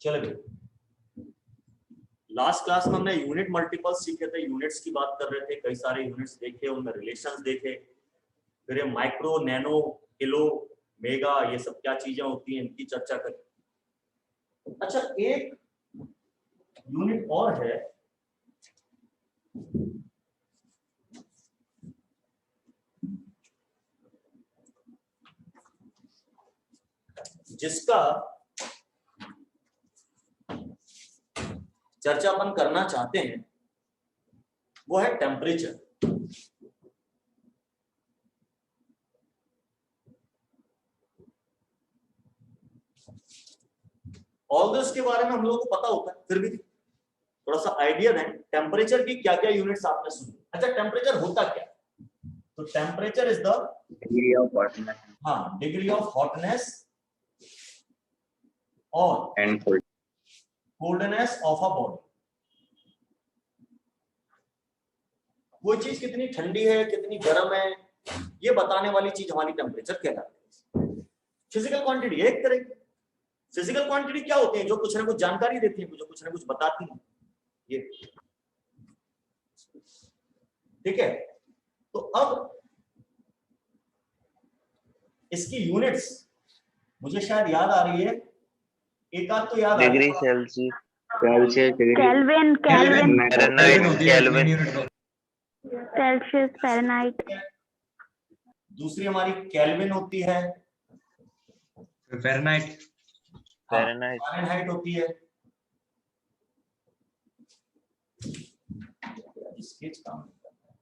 चलो, last class में हमने यूनिट मल्टीपल्स सीखे थे, यूनिट्स की बात कर रहे थे, कई सारे यूनिट्स देखे, उनमें रिलेशंस देखे, फिर ये माइक्रो, नैनो, किलो, मेगा, ये सब क्या चीजें होती हैं इनकी चर्चा करी। अच्छा, एक यूनिट और है जिसका चर्चा अपन करना चाहते हैं, वो है टेम्परेचर। ऑल दिस के बारे में हम लोगों को पता होता है, फिर भी थोड़ा सा आइडिया दें, टेम्परेचर की क्या क्या यूनिट्स आपने सुनी। अच्छा, टेम्परेचर होता क्या? तो temperature is the degree of hotness, हाँ, डिग्री ऑफ हॉटनेस और and coldness of a body. कोई चीज कितनी ठंडी है, कितनी गर्म है, ये बताने वाली चीज हमारी टेम्परेचर कहलाती है। फिजिकल क्वांटिटी एक तरह की। फिजिकल क्वांटिटी क्या होती है? जो कुछ ना कुछ जानकारी देती है, जो कुछ ना कुछ बताती है, ये ठीक है। तो अब इसकी यूनिट्स मुझे शायद याद आ रही है, एक आध तो याद आ रही डिग्री है। Celsius, Celsius degree, kelvin, Fahrenheit, kelvin, Celsius, Fahrenheit. दूसरी हमारी केल्विन होती है, फ़ारेनहाइट, फ़ारेनहाइट होती है। स्केच काम नहीं करता है।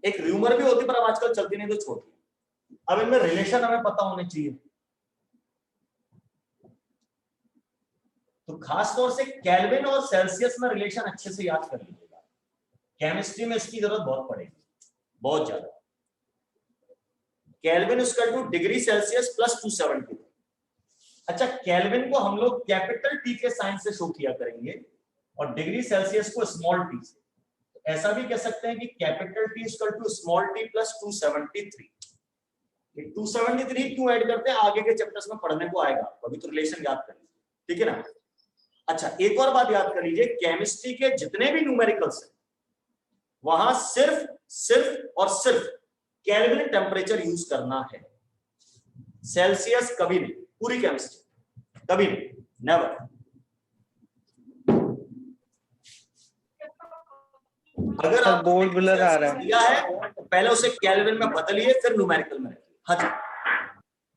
एक र्यूमर भी होती, पर अब आजकल चलती नहीं, तो छोड़ती। अब इनमें रिलेशन हमें पता होने चाहिए, तो खास तौर से केल्विन और सेल्सियस में रिलेशन अच्छे से याद कर लीजिएगा। केमिस्ट्री में इसकी जरूरत बहुत पड़ेगी, बहुत ज्यादा। Kelvin equal to degree Celsius plus 270। अच्छा, केल्विन को हम लोग कैपिटल टी के साइन से शो किया करेंगे और डिग्री सेल्सियस को स्मॉल टी से। ऐसा भी कह सकते हैं कि capital T equal to small T plus 273। 273 क्यों ऐड करते हैं, आगे के चैप्टर्स में पढ़ने को आएगा, अभी तो रिलेशन याद कर लीजिए, ठीक है ना। अच्छा, एक और बात याद कर लीजिए, केमिस्ट्री के जितने भी न्यूमेरिकल्स हैं, वहां सिर्फ और सिर्फ केल्विन टेम्परेचर यूज करना है, सेल्सियस कभी नहीं। पूरी केमिस्ट्री कभी नहीं, नेवर। अगर आप बोर्ड ब्लर आ रहा है, दिया है तो पहले उसे केल्विन में बदलिए, फिर न्यूमेरिकल में रखिए। हाँ जी,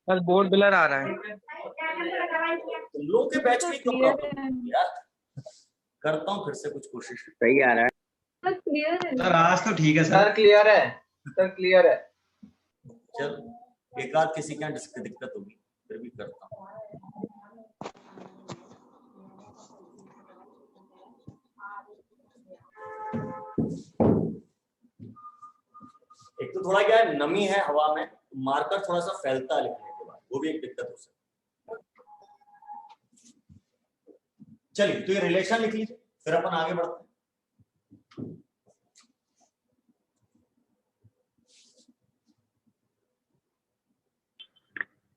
बस बोर्ड ब्लर आ रहा है। तुम लोगों के बैच में क्यों प्रॉब्लम यार? करता हूँ फिर से कुछ कोशिश। सही आ रहा है सर आज तो ठीक है सर क्लियर है, सर क्लियर है। चल, एक आध किसी का दिक्कत होगी, फिर भी करता हूँ। एक तो थोड़ा क्या है, नमी है हवा में, मार्कर थोड़ा सा फैलता है लिखने के बाद, वो भी एक दिक्कत हो सकती है। चलिए, तो ये रिलेशन लिख लीजिए, फिर अपन आगे बढ़ते हैं।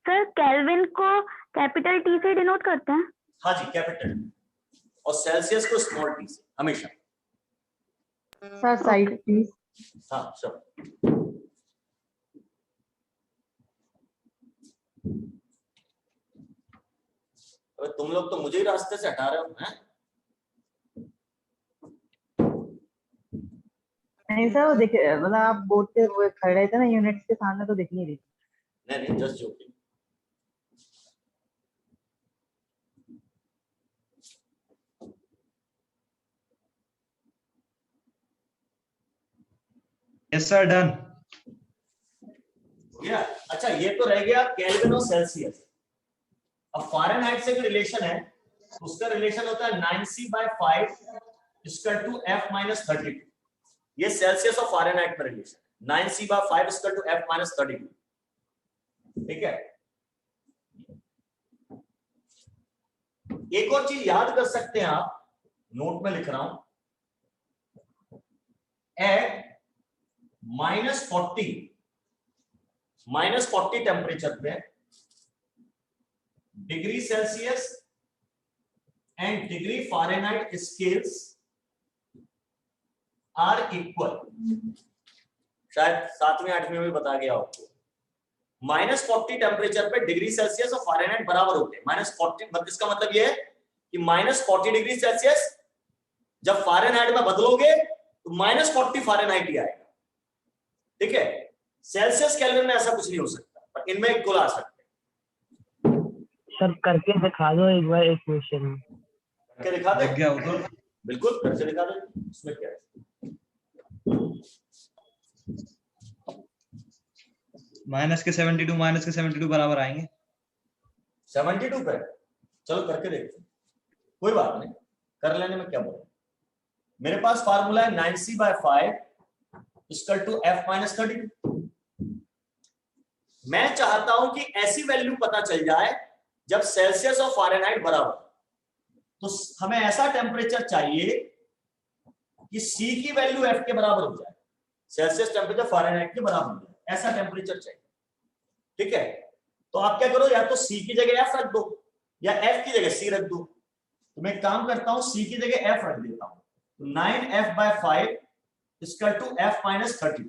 सर, केल्विन को कैपिटल टी से डिनोट करते हैं? हाँ जी, कैपिटल, और सेल्सियस को स्मॉल टी से हमेशा। Sir side please. हाँ सब। अबे तुम लोग तो मुझे ही रास्ते से हटा रहे हो, हैं? नहीं सर, वो देखे मतलब आप बोर्ड पे वो खड़े रहे थे ना यूनिट्स के सामने, तो दिख नहीं रही। नहीं, just joking. Yes sir, done. या अच्छा ये तो रह गया केल्विन और सेल्सियस। अब फ़ारेनहाइट से भी रिलेशन है, उसका रिलेशन होता है 9c/5 इक्वल टू F-32। ये सेल्सियस और फ़ारेनहाइट में relation, 9c/5 equal to F-32। ठीक है, एक और चीज याद कर सकते हैं आप, नोट में लिख रहा हूं, एट -40 टेम्परेचर पे degree Celsius and degree Fahrenheit scales are equal. शायद 7वीं 8वीं में भी बता गया आपको, -40 टेम्परेचर पे डिग्री सेल्सियस और फ़ारेनहाइट बराबर होते हैं। -40 इसका मतलब ये है कि -40 डिग्री सेल्सियस जब फ़ारेनहाइट में बदलोगे तो -40 फ़ारेनहाइट ही आएगा। ठीक है, सेल्सियस केल्विन में ऐसा कुछ नहीं हो सकता, पर इनमें इक्वल आ सकते हैं। सर करके दिखा दो एक बार एक क्वेश्चन में। करके दिखा दे, लग गया वो तो। बिल्कुल करके दिखा दे, इसमें क्या है। -72 बराबर आएंगे। 72 पे चलो करके देखते हैं, कोई बात नहीं, कर लेने में क्या बोला। मेरे पास फार्मूला है 9c/5 इक्वल टू F-32। मैं चाहता हूं कि ऐसी वैल्यू पता चल जाए जब सेल्सियस और फ़ारेनहाइट बराबर, तो हमें ऐसा टेम्परेचर चाहिए कि C की वैल्यू F के बराबर हो जाए, सेल्सियस टेम्परेचर फ़ारेनहाइट के बराबर हो जाए, ऐसा टेम्परेचर चाहिए। ठीक है, तो आप क्या करो, या तो C की जगह F रख दो या F की जगह C रख दो। तो मैं काम करता हूं, C की जगह F रख देता हूं, तो 9F/5 इक्वल टू F-32।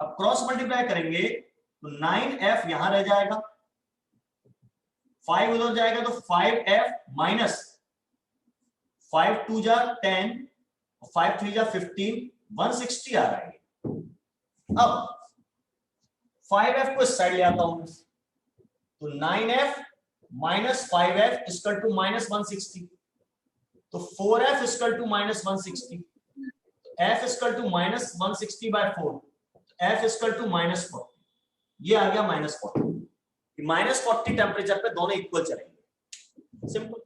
अब क्रॉस मल्टीप्लाई करेंगे तो 9F यहां रह जाएगा, 5 उधर जाएगा तो 5F माइनस 5 2 जा 10, 5 3 जा 15, 160 आ रहा है। अब 5F को इस साइड ले आता हूं, तो 9F minus 5F equal to -160, तो 4F equal to -160, F equal to -160/4, F equal to -40। ये आ गया -40। -40 टेम्परेचर पे दोनों इक्वल चलेंगे, सिंपल।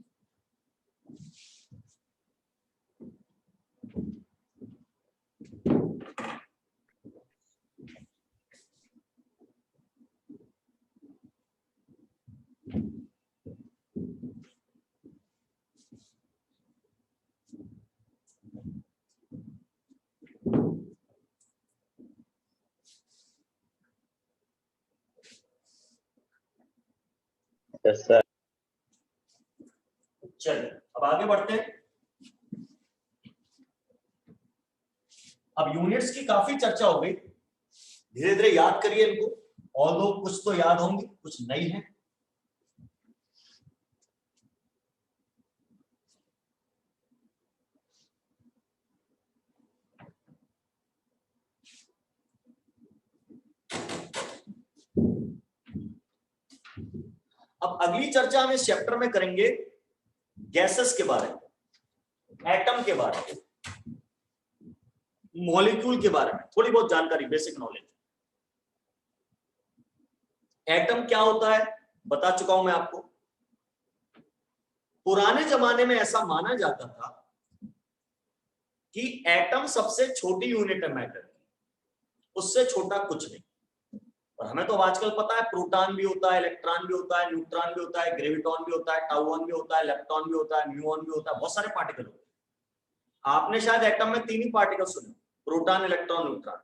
Yes sir. चलिए अब आगे बढ़ते हैं। अब यूनिट्स की काफी चर्चा हो गई, धीरे धीरे याद करिए इनको, और लोग कुछ तो याद होंगे, कुछ नहीं है। अब अगली चर्चा हम इस चैप्टर में करेंगे गैसेस के बारे में, एटम के बारे में, मॉलिक्यूल के बारे में, थोड़ी बहुत जानकारी, बेसिक नॉलेज। एटम क्या होता है बता चुका हूं मैं आपको। पुराने जमाने में ऐसा माना जाता था कि एटम सबसे छोटी यूनिट है मैटर की, उससे छोटा कुछ नहीं। और हमें तो आजकल पता है प्रोटॉन भी होता है, इलेक्ट्रॉन भी होता है, न्यूट्रॉन भी होता है, ग्रेविटॉन भी होता है, टाउन भी होता है, लेप्टॉन भी होता है, म्यूऑन भी होता है, बहुत सारे पार्टिकल होते हैं। आपने शायद एटम में 3 ही पार्टिकल सुने, प्रोटॉन, इलेक्ट्रॉन, न्यूट्रॉन।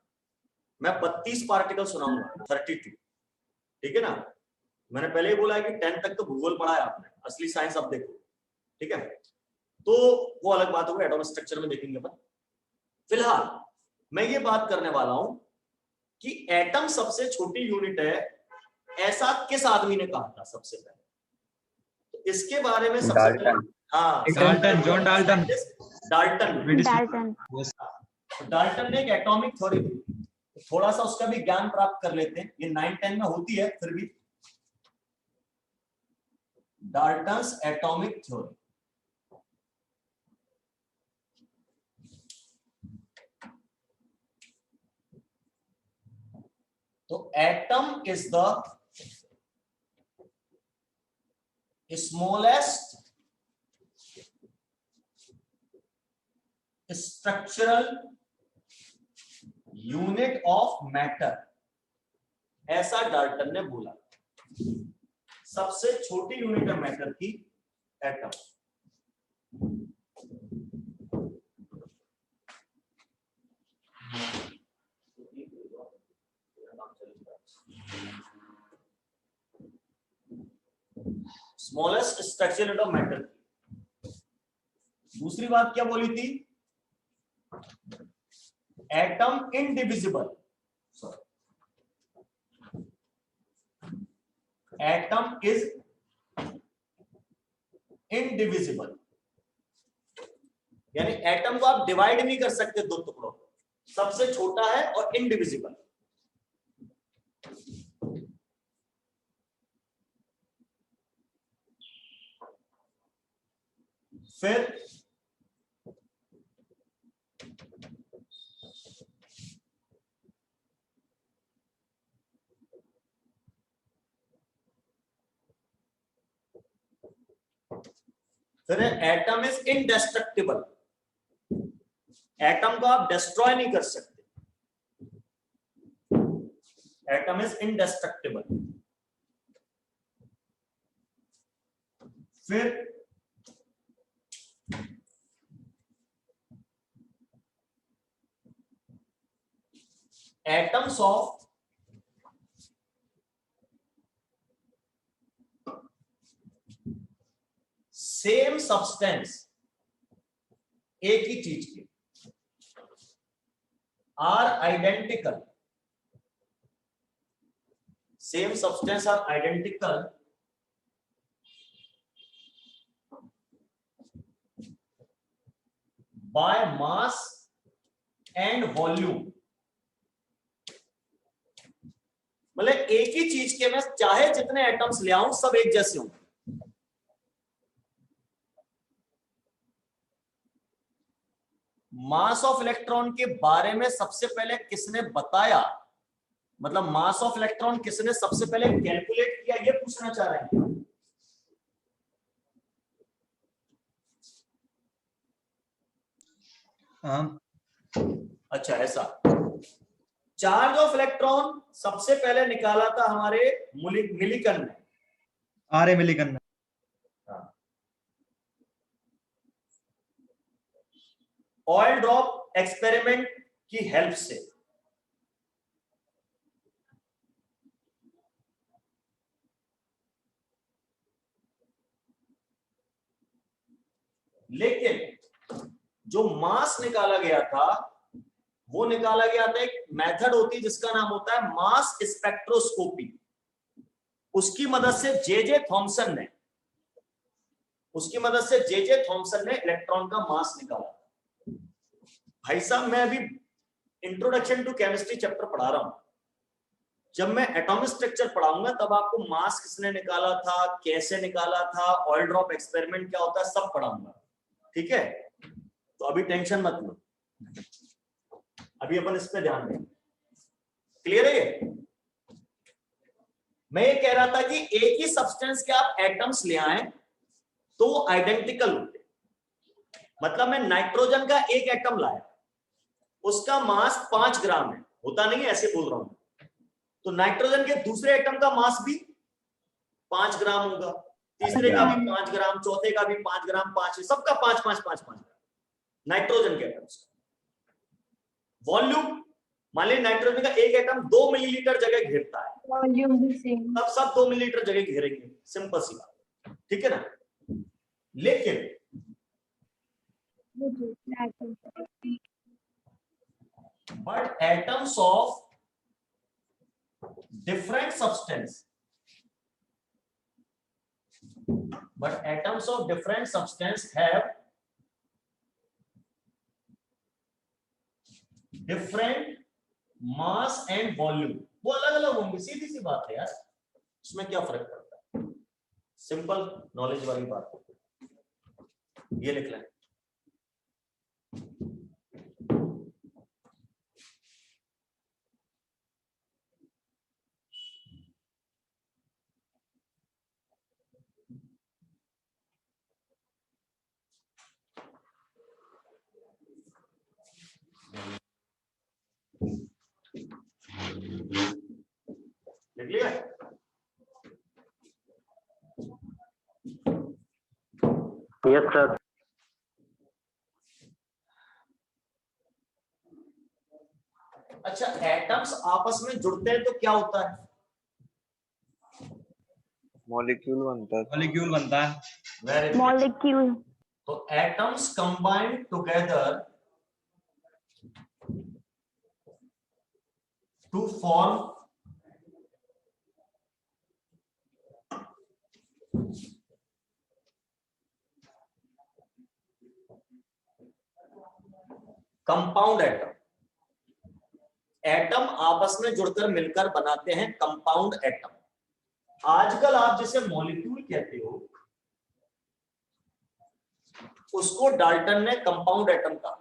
मैं 32 पार्टिकल सुनाऊंगा, 32। ठीक है ना, मैंने पहले ही बोला है कि 10 तक तो भूगोल पढ़ा है आपने, असली साइंस अब देखो। ठीक है, तो वो अलग बात होगी, एटॉमिक स्ट्रक्चर में देखेंगे अपन। फिलहाल मैं ये बात करने वाला हूं कि एटम सबसे छोटी यूनिट है, ऐसा किस आदमी ने कहा था सबसे पहले। तो इसके बारे में सबसे पहले, डाल्टन। हाँ, Dalton, John Dalton. Dalton Dalton. Dalton ने एक एटॉमिक थ्योरी दी। थोड़ा सा उसका भी ज्ञान प्राप्त कर लेते हैं, ये 9-10 में होती है, फिर भी डाल्टन्स एटॉमिक थ्योरी। तो atom is the smallest structural unit of matter, ऐसा डाल्टन ने बोला। सबसे छोटी यूनिट ऑफ मैटर की atom. Smallest structural unit of matter. दूसरी बात क्या बोली थी? Atom indivisible, atom is indivisible, यानी एटम को आप डिवाइड नहीं कर सकते दो टुकड़ों। सबसे छोटा है और इनडिविजिबल। फिर एटम इज इनडेस्ट्रक्टिबल, एटम को आप डिस्ट्रॉय नहीं कर सकते, एटम इज इनडेस्ट्रक्टिबल। फिर एटम्स ऑफ सेम सब्सटेंस, एक ही चीज के, are identical, same substance are identical by mass and volume. मतलब एक ही चीज के मैं चाहे जितने एटम्स ले आऊं सब एक जैसे होंगे। मास ऑफ इलेक्ट्रॉन के बारे में सबसे पहले किसने बताया, मतलब मास ऑफ इलेक्ट्रॉन किसने सबसे पहले कैलकुलेट किया, ये पूछना चाह रहे हैं। अच्छा, ऐसा। चार्ज ऑफ इलेक्ट्रॉन सबसे पहले निकाला था हमारे मिलिकन ने, आर ए मिलिकन ने। ऑयल ड्रॉप एक्सपेरिमेंट की हेल्प से। लेकिन जो मास निकाला गया था वो निकाला गया था, एक मेथड होती है जिसका नाम होता है मास स्पेक्ट्रोस्कोपी। उसकी मदद से जे थॉमसन ने इलेक्ट्रॉन का मास निकाला। भाई साहब, मैं अभी इंट्रोडक्शन टू केमिस्ट्री चैप्टर पढ़ा रहा हूं। जब मैं एटॉमिक स्ट्रक्चर पढ़ाऊंगा तब आपको मास किसने निकाला था, कैसे निकाला था, ऑयल ड्रॉप एक्सपेरिमेंट क्या होता है, सब पढ़ाऊंगा। ठीक है, तो अभी टेंशन मत लो, अभी अपन इस पे ध्यान दें। क्लियर है ये? मैं ये कह रहा था कि एक ही सब्सटेंस के आप एटम्स ले आए तो वो आइडेंटिकल होते। मतलब मैं नाइट्रोजन का एक एटम लाया, उसका मास 5 ग्राम है, होता नहीं है, ऐसे बोल रहा हूं। तो नाइट्रोजन के दूसरे एटम का मास भी 5 ग्राम होगा, तीसरे का भी 5 ग्राम, चौथे का भी 5 ग्राम, 5, सबका 5 ग्राम नाइट्रोजन के एटम्स। वॉल्यूम, मान लीजिए नाइट्रोजन का एक एटम 2 मिलीलीटर जगह घेरता है, वॉल्यूम भी सेम। तब सब 2 मिलीलीटर जगह घेरेंगे, सिंपल सी बात। ठीक है ना? लेकिन but atoms of different substance have different mass and volume। वो अलग अलग होंगे, सीधी सी बात है यार, इसमें क्या फर्क पड़ता है, सिंपल नॉलेज वाली बात। ये लिख लें। Yes sir. अच्छा, एटम्स आपस में जुड़ते हैं तो क्या होता है? मॉलिक्यूल बनता है। मॉलिक्यूल बनता है। Very good. मॉलिक्यूल। तो atoms combined together to form compound atom. Atom आपस में जुड़कर मिलकर बनाते हैं कंपाउंड एटम। आजकल आप जिसे मॉलिक्यूल कहते हो उसको डाल्टन ने कंपाउंड एटम कहा।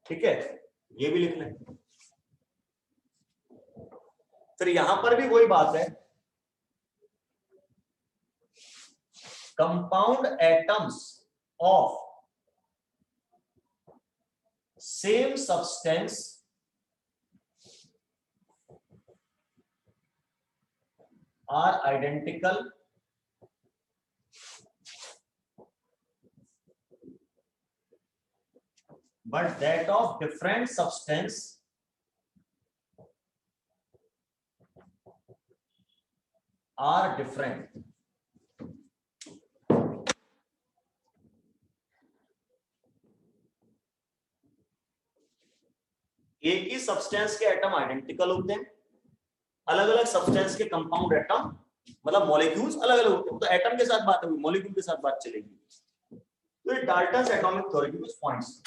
ठीक है, ये भी लिख लें। फिर यहां पर भी वही बात है, compound atoms of same substance are identical but that of different substance are different. एक ही सब्सटेंस के एटम आइडेंटिकल होते हैं, अलग अलग सब्सटेंस के कंपाउंड एटम मतलब मॉलिक्यूल्स अलग अलग होते हैं। तो एटम के साथ बात होगी, मॉलिक्यूल के साथ बात चलेगी। तो ये डाल्टन्स एटॉमिक थ्योरी के कुछ पॉइंट्स।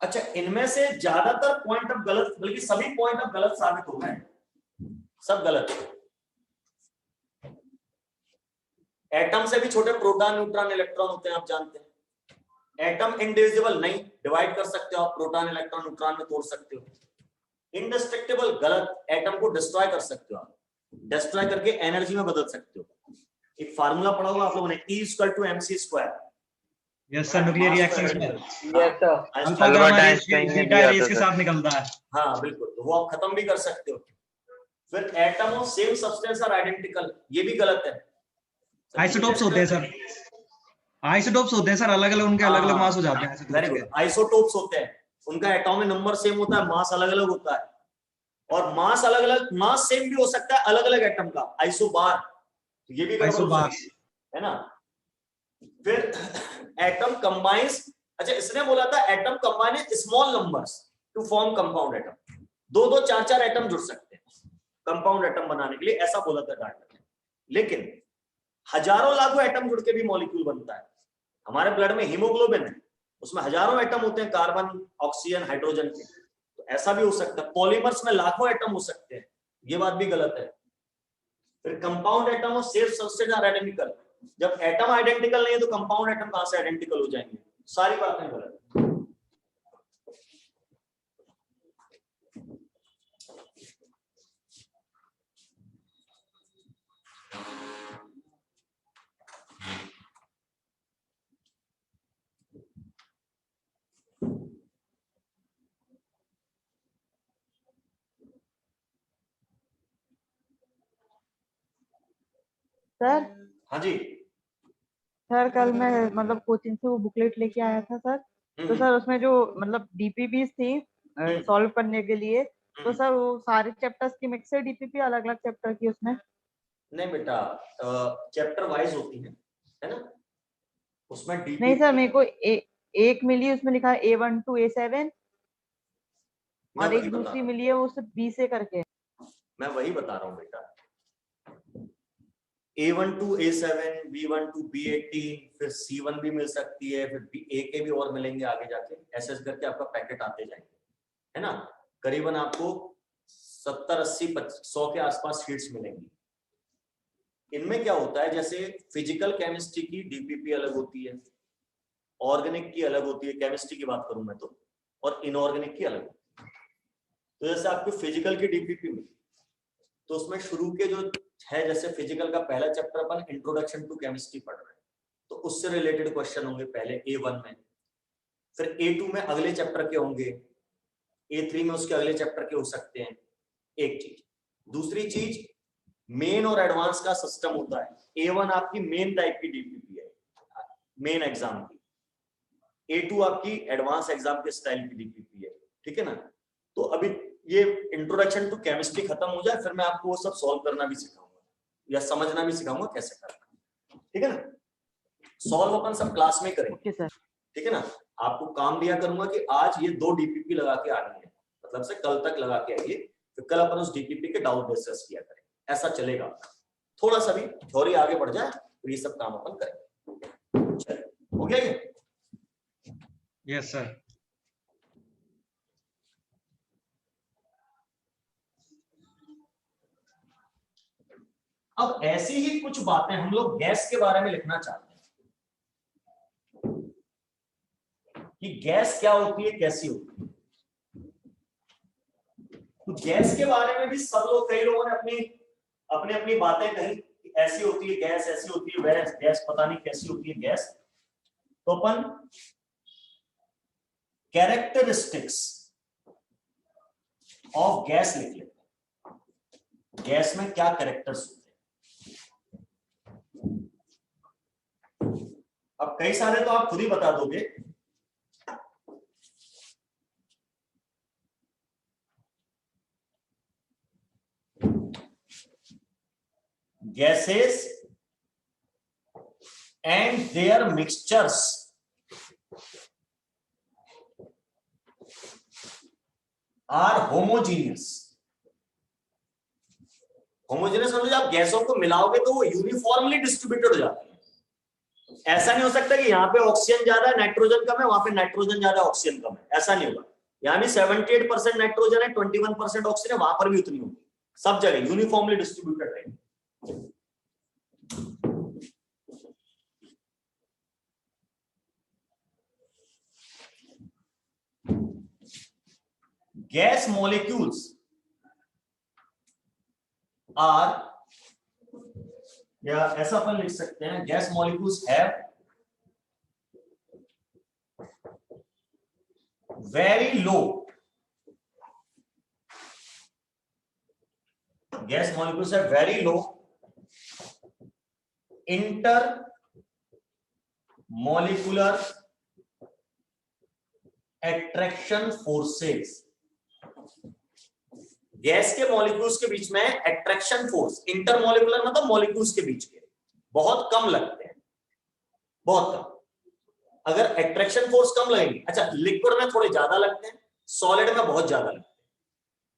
अच्छा, इनमें से ज्यादातर पॉइंट अब गलत, बल्कि सभी पॉइंट अब गलत साबित हो गए, सब गलत है। एटम से भी छोटे प्रोटॉन, न्यूट्रॉन, इलेक्ट्रॉन होते हैं, आप जानते हैं। एटम इनडिविजिबल नहीं, डिवाइड कर सकते हो आप, प्रोटॉन इलेक्ट्रॉन न्यूट्रॉन में तोड़ सकते हो। इंडिस्ट्रक्टिबल गलत, एटम को डिस्ट्रॉय कर सकते हो आप, डिस्ट्रॉय करके एनर्जी में बदल सकते हो। एक फार्मूला पढ़ा होगा आप लोगों ने, E=mc²। Yes sir, nuclear reactions में yes sir. Alpha Albert gamma Einstein ने बीटा दिया रेज था के सर। साथ निकलता है। हाँ बिल्कुल, तो वो आप खत्म भी कर सकते हो। फिर atom of same substance are identical, ये भी गलत है। आइसोटोप्स होते हैं सर, आइसोटोप्स होते हैं सर, अलग अलग उनके अलग अलग मास हो जाते हैं वेरी आइसोटोप्स गुड, आइसोटोप्स होते हैं, उनका एटॉमिक नंबर सेम होता है, मास अलग अलग होता है। और मास अलग अलग, मास सेम भी हो सकता है अलग अलग एटम का, आइसोबार, तो ये भी के। गड़बड़ हो आइसोबार सकती है ना। फिर एटम कंबाइंस, अच्छा इसने बोला था atom combine small numbers to form compound atom. दो दो चार चार एटम जुड़ सकते हैं कंपाउंड एटम बनाने के लिए, ऐसा बोला था डाल्टन ने। लेकिन हजारों लाखों एटम जुड़ के भी मॉलिक्यूल बनता है। हमारे ब्लड में हीमोग्लोबिन है, उसमें हजारों एटम होते हैं, कार्बन, ऑक्सीजन, हाइड्रोजन के। तो ऐसा भी हो सकता है। पॉलीमर्स में लाखों एटम हो सकते हैं, ये बात भी गलत है। फिर कंपाउंड एटम और सेफ सब्सटेंस आर आइडेंटिकल, जब एटम आइडेंटिकल नहीं है तो कंपाउंड एटम कहां से आइडेंटिकल हो जाएंगे? सारी बातें गलत। सर हाँ जी। सर कल मैं मतलब कोचिंग से वो बुकलेट लेके आया था सर, तो सर उसमें जो मतलब डीपीपीस थी सॉल्व करने के लिए, तो सर वो सारे चैप्टर्स की मिक्स है डीपीपी, अलग अलग चैप्टर की उसमें? नहीं बेटा, चैप्टर वाइज होती है ना, उसमें नहीं डीपी सर, मेरे को एक मिली, उसमें लिखा है A1 to A7, मैं और वही एक बता दूसरी रहा हूँ, मिली है वो सिर्फ B से करके। मैं वही बता रहा हूँ बेटा। A1 to A7, B1 to B18, फिर C1 भी मिल सकती है, फिर A के भी और मिलेंगे आगे जाके, ऐसे करके आपका पैकेट आते जाएंगे, है ना। करीबन आपको 70, 80, 100 के आसपास शीट्स मिलेंगी। इनमें क्या होता है, जैसे फिजिकल केमिस्ट्री की डीपीपी अलग होती है, ऑर्गेनिक की अलग होती है, केमिस्ट्री की बात करूं मैं तो, और इनऑर्गेनिक की अलग होती है। तो जैसे आपको फिजिकल की डीपीपी में, तो उसमें शुरू के जो है, जैसे फिजिकल का पहला चैप्टर अपन इंट्रोडक्शन टू केमिस्ट्री पढ़ रहे हैं, तो उससे रिलेटेड क्वेश्चन होंगे पहले A1 में, फिर A2 में अगले चैप्टर के होंगे, A3 में उसके अगले चैप्टर के हो सकते हैं, एक चीज। दूसरी चीज, मेन और एडवांस का सिस्टम होता है। A1 आपकी मेन टाइप की डीपीपी है, मेन एग्जाम की। A2 आपकी एडवांस एग्जाम के स्टाइल की डीपीपी है, ठीक है ना। तो अभी ये इंट्रोडक्शन टू केमिस्ट्री खत्म हो जाए, फिर मैं आपको वो सब सॉल्व करना भी सिखाऊंगा या समझना भी सिखाऊंगा कैसे करना, ठीक है ना। सॉल्व अपन सब क्लास में करेंगे, ओके सर। ठीक है ना। आपको काम दिया करूंगा कि आज ये 2 डीपीपी लगा के आनी है, मतलब से कल तक लगा के आइए, फिर कल अपन उस डीपीपी के डाउट डिस्कस किया करेंगे। ऐसा चलेगा। थोड़ा सा भी थ्योरी आगे बढ़ जाए तो ये सब काम अपन करेंगे। चलिए, हो गया ये? Yes sir. अब ऐसी ही कुछ बातें हम लोग गैस के बारे में लिखना चाहते हैं कि गैस क्या होती है, कैसी होती है। तो गैस के बारे में भी सब लोग, कई लोगों ने अपनी अपनी बातें कही, ऐसी होती है गैस, ऐसी होती है वह गैस, पता नहीं कैसी होती है गैस। तो अपन कैरेक्टरिस्टिक्स ऑफ गैस लिख लेते हैं। गैस में क्या कैरेक्टर्स होते हैं। अब कई सारे तो आप खुद ही बता दोगे। gases and their mixtures are homogeneous। Homogeneous मतलब आप गैसों को मिलाओगे तो वो यूनिफॉर्मली डिस्ट्रीब्यूटेड हो जाती है। ऐसा नहीं हो सकता कि यहाँ पे ऑक्सीजन ज्यादा है नाइट्रोजन कम है, वहां पे नाइट्रोजन ज्यादा है ऑक्सीजन कम है, ऐसा नहीं होगा। यहाँ भी 78% नाइट्रोजन है, 21% ऑक्सीजन है, वहां पर भी उतनी होगी। सब जगह यूनिफॉर्मली डिस्ट्रीब्यूटेड रहेगी। gas molecules are, या ऐसा अपन लिख सकते हैं, gas molecules have very low, gas molecules have very low intermolecular attraction forces। Gas के मॉलिक्यूल्स के बीच में अट्रैक्शन फोर्स, इंटरमोलिकुलर मतलब मॉलिक्यूल्स के बीच के, बहुत कम लगते हैं, बहुत कम। अगर अट्रैक्शन फोर्स कम लगेगी, अच्छा लिक्विड में थोड़े ज्यादा लगते हैं, सॉलिड में बहुत ज्यादा लगते हैं।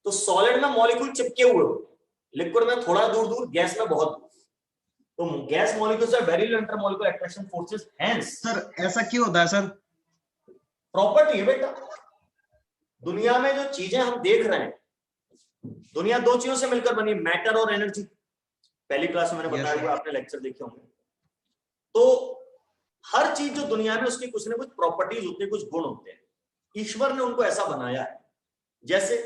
तो सॉलिड में मॉलिक्यूल चिपके हुए होते हैं, लिक्विड में थोड़ा दूर दूर, गैस में बहुत दूर। तो gas molecules are very low intermolecular attraction forces, hence. Sir ऐसा क्यों होता है सर? प्रॉपर्टी है बेटा। दुनिया में जो चीजें हम देख रहे हैं, दुनिया 2 चीजों से मिलकर बनी, मैटर और एनर्जी। पहली क्लास में मैंने बताया हुआ, आपने लेक्चर देखे होंगे। तो हर चीज जो दुनिया में, उसकी कुछ ना कुछ प्रॉपर्टीज होती है, कुछ गुण होते हैं। ईश्वर ने उनको ऐसा बनाया है। जैसे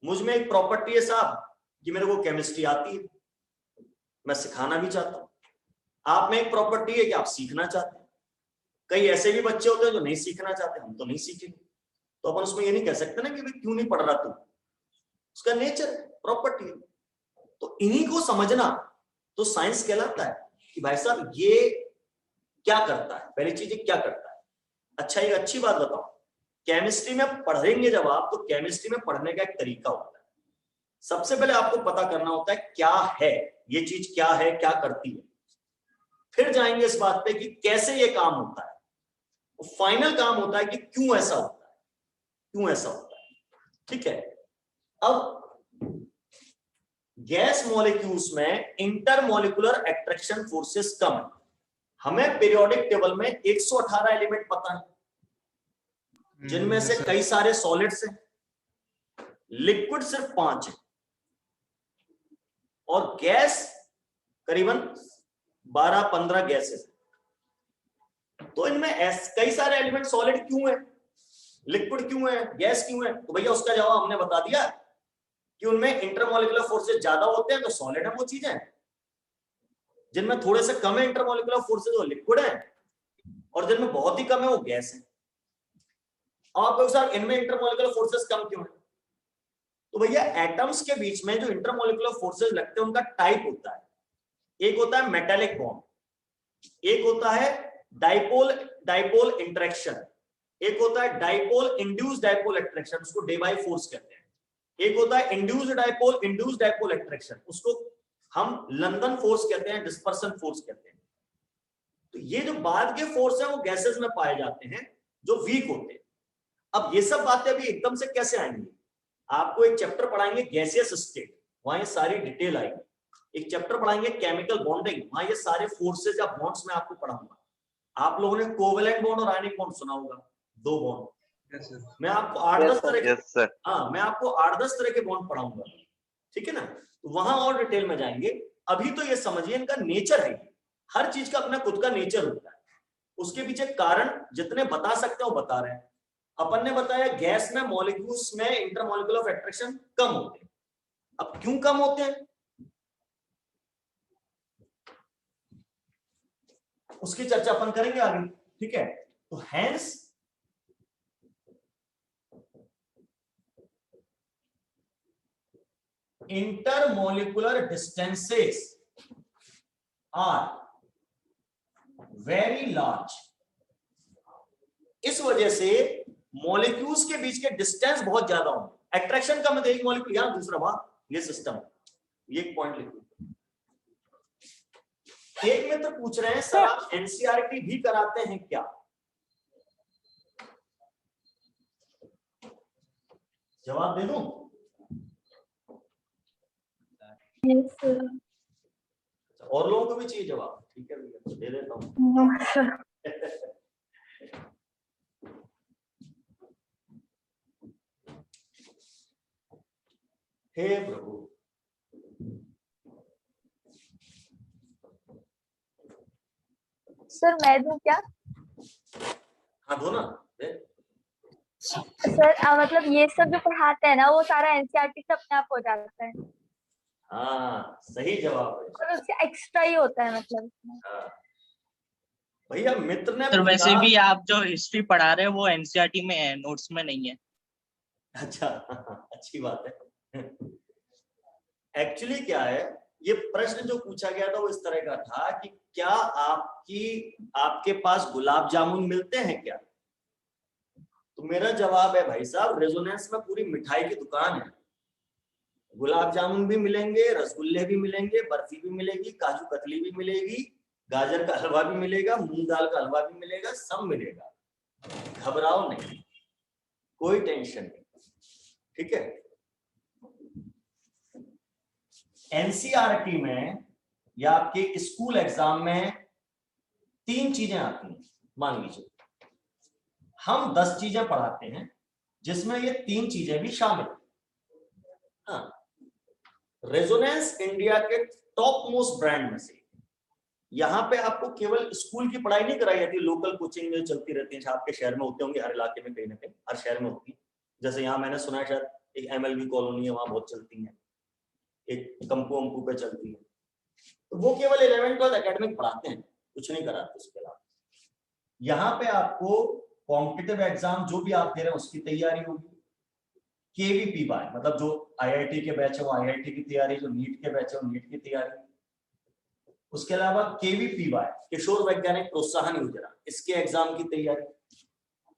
मुझ में एक प्रॉपर्टी है साहब कि मेरे को केमिस्ट्री आती है, मैं सिखाना भी चाहता हूं। आप में एक प्रॉपर्टी है कि आप सीखना चाहते हैं। कई ऐसे भी बच्चे होते हैं जो नहीं सीखना चाहते, हम तो नहीं सीखेंगे। तो अपन उसमें ये नहीं कह सकते ना कि भाई क्यों नहीं पढ़ रहा तू, उसका नेचर प्रॉपर्टी है। तो इन्हीं को समझना तो साइंस कहलाता है कि भाई साहब ये क्या करता है। पहली चीज क्या करता है। अच्छा, एक अच्छी बात बताओ, केमिस्ट्री में पढ़ेंगे जब आप, तो केमिस्ट्री में पढ़ने का एक तरीका होता है। सबसे पहले आपको पता करना होता है क्या है ये चीज, क्या है, क्या करती है। फिर जाएंगे इस बात पे कि कैसे ये काम होता है। फाइनल काम होता है कि क्यों ऐसा होता है, क्यों ऐसा होता है। ठीक है। अब गैस मॉलिक्यूल्स में इंटरमोलिकुलर अट्रैक्शन फोर्सेस कम है। हमें पीरियोडिक टेबल में 118 एलिमेंट पता है, जिनमें से कई सारे सॉलिड्स हैं, लिक्विड सिर्फ 5 है, और गैस करीबन 12-15 गैसेस। तो इनमें कई सारे एलिमेंट सॉलिड क्यों है, लिक्विड क्यों है, गैस क्यों है? तो भैया उसका जवाब हमने बता दिया कि उनमें इंटरमोलिकुलर फोर्सेस ज्यादा होते हैं तो सॉलिड है वो चीजें। जिनमें थोड़े से कम है इंटरमोलिकुलर फोर्सेस वो लिक्विड है, और जिनमें बहुत ही कम है वो गैस है। आप लोग साहब इनमें इंटरमोलिकुलर फोर्सेस कम क्यों है? तो भैया एटम्स के बीच में जो इंटरमोलिकुलर फोर्सेस लगते हैं उनका टाइप होता है, एक होता है मेटालिक बॉन्ड, एक होता है डाइपोल डाइपोल इंटरेक्शन, एक होता है डाइपोल इंड्यूस्ड डाइपोल अट्रैक्शन, उसको डे बाई फोर्स कहते हैं, एक होता है इंड्यूस्ड डाइपोल अट्रैक्शन, उसको हम लंदन फोर्स कहते हैं, डिस्पर्सन फोर्स कहते हैं। तो ये जो बाद के फोर्स है वो गैसेस में पाए जाते हैं जो वीक होते हैं। अब ये सब बातें अभी एकदम से कैसे आएंगी, आपको एक चैप्टर पढ़ाएंगे गैसियस स्टेट, वहां ये सारी डिटेल आएगी। एक चैप्टर पढ़ाएंगे केमिकल बॉन्डिंग, वहां ये सारे फोर्सेज या बॉन्ड्स में आपको पढ़ाऊंगा। आप लोगों ने कोवेलेंट बॉन्ड और आयनिक बॉन्ड सुना होगा, दो बॉन्ड। मैं आपको 8-10 तरह के, हाँ मैं आपको 8-10 तरह के बॉन्ड पढ़ाऊंगा, ठीक है ना। तो वहां और डिटेल में जाएंगे। अभी तो ये समझिए इनका नेचर है, हर चीज का अपना खुद का नेचर होता है, उसके पीछे कारण जितने बता सकते हैं वो बता रहे हैं। अपन ने बताया गैस में मॉलिक्यूल्स में इंटरमॉलिक्यूलर अट्रैक्शन कम होते हैं। अब क्यों कम होते हैं उसकी चर्चा अपन करेंगे आगे, ठीक है। तो hence intermolecular distances are very large। इस वजह से मॉलिक्यूल्स के बीच के डिस्टेंस बहुत ज्यादा होंगे। अट्रैक्शन का मतलब एक मॉलिक्यूल यहां दूसरा वहां, ये सिस्टम, ये एक पॉइंट लिखो। एक मित्र पूछ रहे हैं सर आप एनसीईआरटी भी कराते हैं क्या? जवाब दे दूं? Yes, sir. और लोगों को भी चाहिए जवाब? ठीक है भैया, दे देता हूं। हे प्रभु, सर मैं दूं क्या? हाँ दो ना। सर मतलब ये सब जो पढ़ाते हैं ना वो सारा एनसीईआरटी से अपने आप हो जाता है। हाँ सही जवाब है। और उससे एक्स्ट्रा ही होता है मतलब। हाँ। भैया मित्र ने सर वैसे भी आप जो हिस्ट्री पढ़ा रहे हैं वो एनसीईआरटी में है, नोट्स में नहीं है। अच्छा अच्छी बात है। एक्चुअली क्या है, ये प्रश्न जो पूछा गया था वो इस तरह का था कि क्या आपके पास गुलाब जामुन मिलते हैं क्या? तो मेरा जवाब है भाई साहब रेजोनेंस में पूरी मिठाई की दुकान है। गुलाब जामुन भी मिलेंगे, रसगुल्ले भी मिलेंगे, बर्फी भी मिलेगी, काजू कतली भी मिलेगी, गाजर का हलवा भी मिलेगा, मूंग दाल का हलवा भी मिलेगा, सब मिलेगा। घबराओ नहीं, कोई टेंशन नहीं, ठीक है। एनसीईआरटी में या आपके स्कूल एग्जाम में 3 चीजें आती हैं। मान लीजिए हम 10 चीजें पढ़ाते हैं जिसमें ये 3 चीजें भी शामिल हैं। हाँ, रेजोनेंस इंडिया के टॉप मोस्ट ब्रांड में से, यहाँ पे आपको केवल स्कूल की पढ़ाई नहीं कराई जाती, लोकल कोचिंग में चलती रहती है। आपके शहर में होते होंगे, हर इलाके में कहीं ना कहीं, हर शहर में होती है। जैसे यहाँ मैंने सुना है शायद एक MLB कॉलोनी है, वहां बहुत चलती है, एक कंपू अम्पू पे चलती है। तो वो केवल 11th-12th एकेडमिक पढ़ाते हैं, कुछ नहीं कराते उसके अलावा। यहाँ पे आपको कॉम्पिटिटिव एग्जाम जो भी आप दे रहे हैं उसकी तैयारी होगी। KVPY मतलब जो IIT के बैच है वो IIT की तैयारी, जो नीट के बैच है वो नीट की तैयारी। उसके अलावा KVPY किशोर वैज्ञानिक प्रोत्साहन योजना, इसके एग्जाम की तैयारी।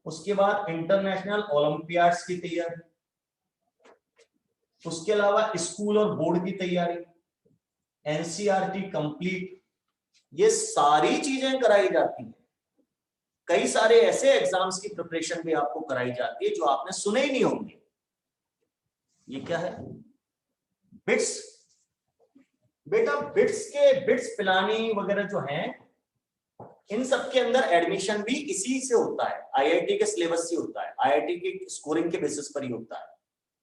उसके बाद इंटरनेशनल ओलंपियाड्स की तैयारी। उसके अलावा स्कूल और बोर्ड की तैयारी, एनसीईआरटी कंप्लीट, ये सारी चीजें कराई जाती हैं। कई सारे ऐसे एग्जाम्स की प्रिपरेशन भी आपको कराई जाती है जो आपने सुने ही नहीं होंगे। ये क्या है? बिट्स। बेटा बिट्स पिलानी वगैरह जो हैं, इन सब के अंदर एडमिशन भी इसी से होता है, IIT के सिलेबस से होता है, IIT की स्कोरिंग के बेसिस पर ही होता है,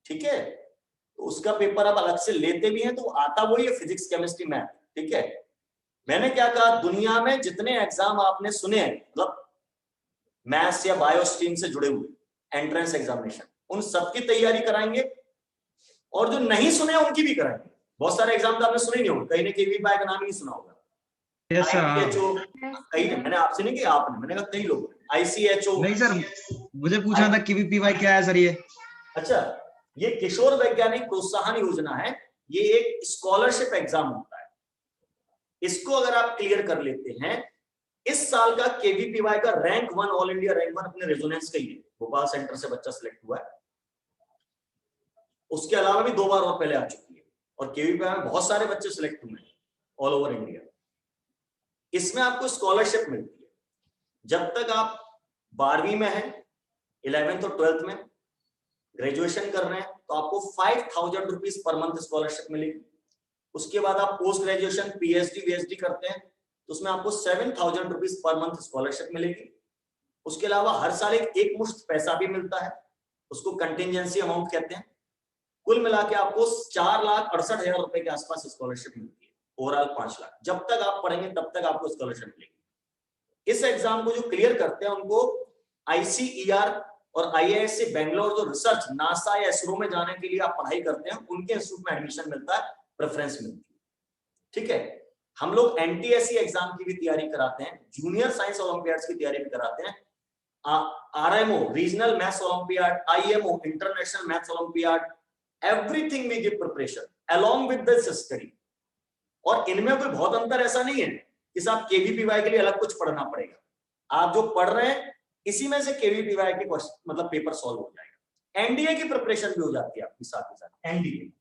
ठीक है। तो उसका पेपर आप अलग से लेते भी हैं तो आता वही है, फिजिक्स केमिस्ट्री मैथ, ठीक है। मैंने क्या कहा, दुनिया में जितने एग्जाम आपने सुने हैं, मतलब मैथ्स या बायो स्ट्रीम से जुड़े हुए एंट्रेंस एग्जामिनेशन, उन सबकी तैयारी कराएंगे, और जो नहीं सुने उनकी भी कराएंगे। बहुत सारे एग्जाम तो आपने सुने नहीं होंगे, कहीं ने KVPY का नाम ही नहीं सुना होगा। ICHO, कई ने, मैंने आपसे नहीं कि आपने, मैंने कहा कई लोग। ICHO नहीं सर, मुझे पूछना था KVPY क्या है सर ये? अच्छा, ये किशोर वैज्ञानिक प्रोत्साहन योजना है, ये एक स्कॉलरशिप एग्जाम होता है। इसको अगर आप क्लियर कर लेते हैं, इस साल का केवीपीवाई का रैंक 1 ऑल इंडिया रैंक 1 अपने रेजोनेंस का ही है, भोपाल सेंटर से बच्चा सिलेक्ट हुआ है। उसके अलावा भी 2 बार और पहले आ चुकी है, और केवीपीवाई में बहुत सारे बच्चे सिलेक्ट हुए हैं ऑल ओवर इंडिया। इसमें आपको स्कॉलरशिप मिलती है जब तक आप 12वीं में हैं, 11th और 12th में ग्रेजुएशन कर रहे हैं तो आपको 5000 रुपीज पर मंथ स्कॉलरशिप मिलेगी। उसके बाद आप पोस्ट ग्रेजुएशन पीएचडी वीएचडी करते हैं तो उसमें आपको 7000 रुपीज पर मंथ स्कॉलरशिप मिलेगी। उसके अलावा हर साल एक मुश्त पैसा भी मिलता है, उसको कंटिजेंसी अमाउंट कहते हैं। कुल मिला के आपको 4,68,000 रुपए के आसपास स्कॉलरशिप मिलती है, ओवरऑल 5 लाख। जब तक आप पढ़ेंगे तब तक आपको स्कॉलरशिप मिलेगी। इस एग्जाम को जो क्लियर करते हैं उनको ICER और IISc बेंगलोर जो रिसर्च नासा या इसरो में जाने के लिए आप पढ़ाई करते हैं, उनके इंस्टीट्यूट में एडमिशन मिलता है, प्रेफरेंस मिलती है। ठीक है, हम लोग NTSE एग्जाम की भी तैयारी कराते हैं, जूनियर साइंस ओलंपियाड्स की तैयारी भी कराते हैं, RMO Regional Maths Olympiad, IMO International Maths Olympiad, everything we give preparation along with this study. और इनमें कोई बहुत अंतर ऐसा नहीं है कि साहब केवीपीवाई के लिए अलग कुछ पढ़ना पड़ेगा। आप जो पढ़ रहे हैं इसी में से केवीपीवाई के क्वेश्चन मतलब पेपर सॉल्व हो जाएगा। एनडीए की प्रिपरेशन भी हो जाती है आपकी साथ ही साथ। एनडीए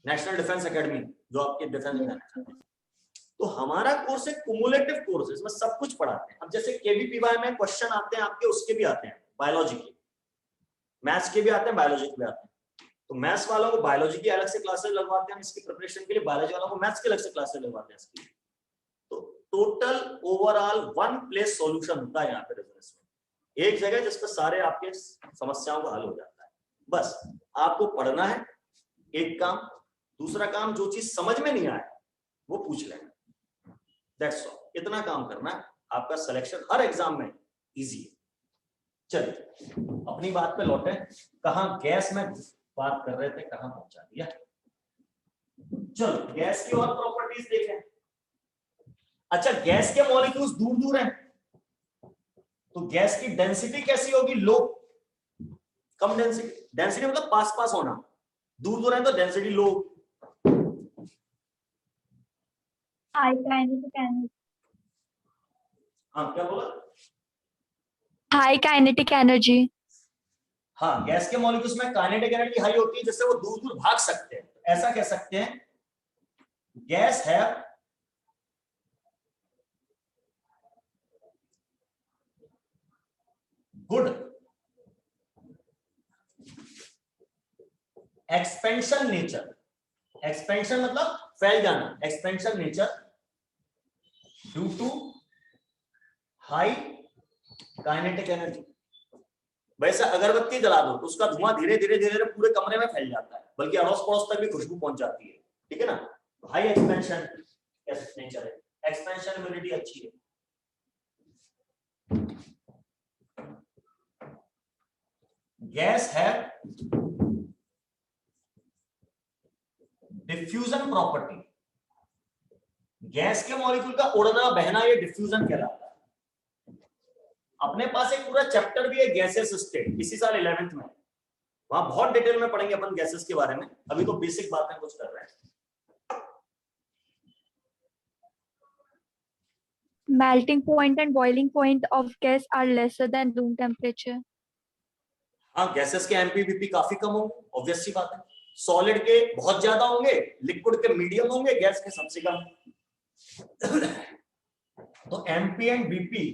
नेशनल डिफेंस एकेडमी जो आपके डिफेंस में है, तो हमारा कोर्स एक कुमुलेटिव कोर्स है, इसमें सब कुछ पढ़ाते हैं। अब जैसे केवीपीवाई में क्वेश्चन आते हैं आपके, उसके भी आते हैं बायोलॉजी के, मैथ्स के भी आते हैं, बायोलॉजी के भी आते हैं। तो मैथ्स वालों को बायोलॉजी की अलग से क्लासेस लगवाते हैं इसकी प्रिपरेशन के लिए, बायोलॉजी वालों को मैथ्स के अलग से क्लासेस लगवाते हैं इसकी। तो total overall one place solution होता है यहाँ पे रेजोनेंस में, एक जगह जिस पर सारे आपके समस्याओं का हल हो जाता है। बस आपको पढ़ना है एक काम, दूसरा काम जो चीज समझ में नहीं आए वो पूछ लेना, दैट्स ऑल। इतना काम करना है, आपका सिलेक्शन हर एग्जाम में इजी है। चलिए अपनी बात पे लौटे, कहां गैस में बात कर रहे थे, कहां पहुंचा दिया। चलो गैस की और प्रॉपर्टीज देखें। अच्छा, गैस के मॉलिक्यूल्स दूर दूर हैं तो गैस की डेंसिटी कैसी होगी? लो, कम डेंसिटी। डेंसिटी मतलब पास पास होना, दूर दूर है तो डेंसिटी लो। हाई काइनेटिक एनर्जी, हाँ क्या बोला? High kinetic energy. हाँ, गैस के मॉलिक्यूल्स में काइनेटिक एनर्जी हाई होती है जिससे वो दूर दूर भाग सकते हैं। ऐसा कह सकते हैं गैस है गुड एक्सपेंशन नेचर। एक्सपेंशन मतलब फैल जाना, expansion nature due to high kinetic energy. वैसे अगरबत्ती जला दो तो उसका धुआं धीरे धीरे धीरे धीरे पूरे कमरे में फैल जाता है, बल्कि अड़ोस पड़ोस तक भी खुशबू पहुंच जाती है। ठीक है ना? हाई एक्सपेंशन नेचर है, एक्सपेंशन इम्यूनिटी अच्छी है। गैस है डिफ्यूजन प्रॉपर्टी। गैस के मॉलिक्यूल का उड़ना बहना ये डिफ्यूजन कहलाता है। अपने पास एक पूरा चैप्टर भी है गैसेस स्टेट, इसी साल 11th में, वहां बहुत डिटेल में पढ़ेंगे अपन गैसेस के बारे में। अभी तो बेसिक बातें कुछ कर रहे हैं। Melting point and boiling point of gas are lesser than room temperature. हाँ, गैसेस के एमपीवीपी काफी कम होंगे, ऑब्वियस सी बात है। सॉलिड के बहुत ज्यादा होंगे, लिक्विड के मीडियम होंगे, गैस के सबसे कम। तो MP and BP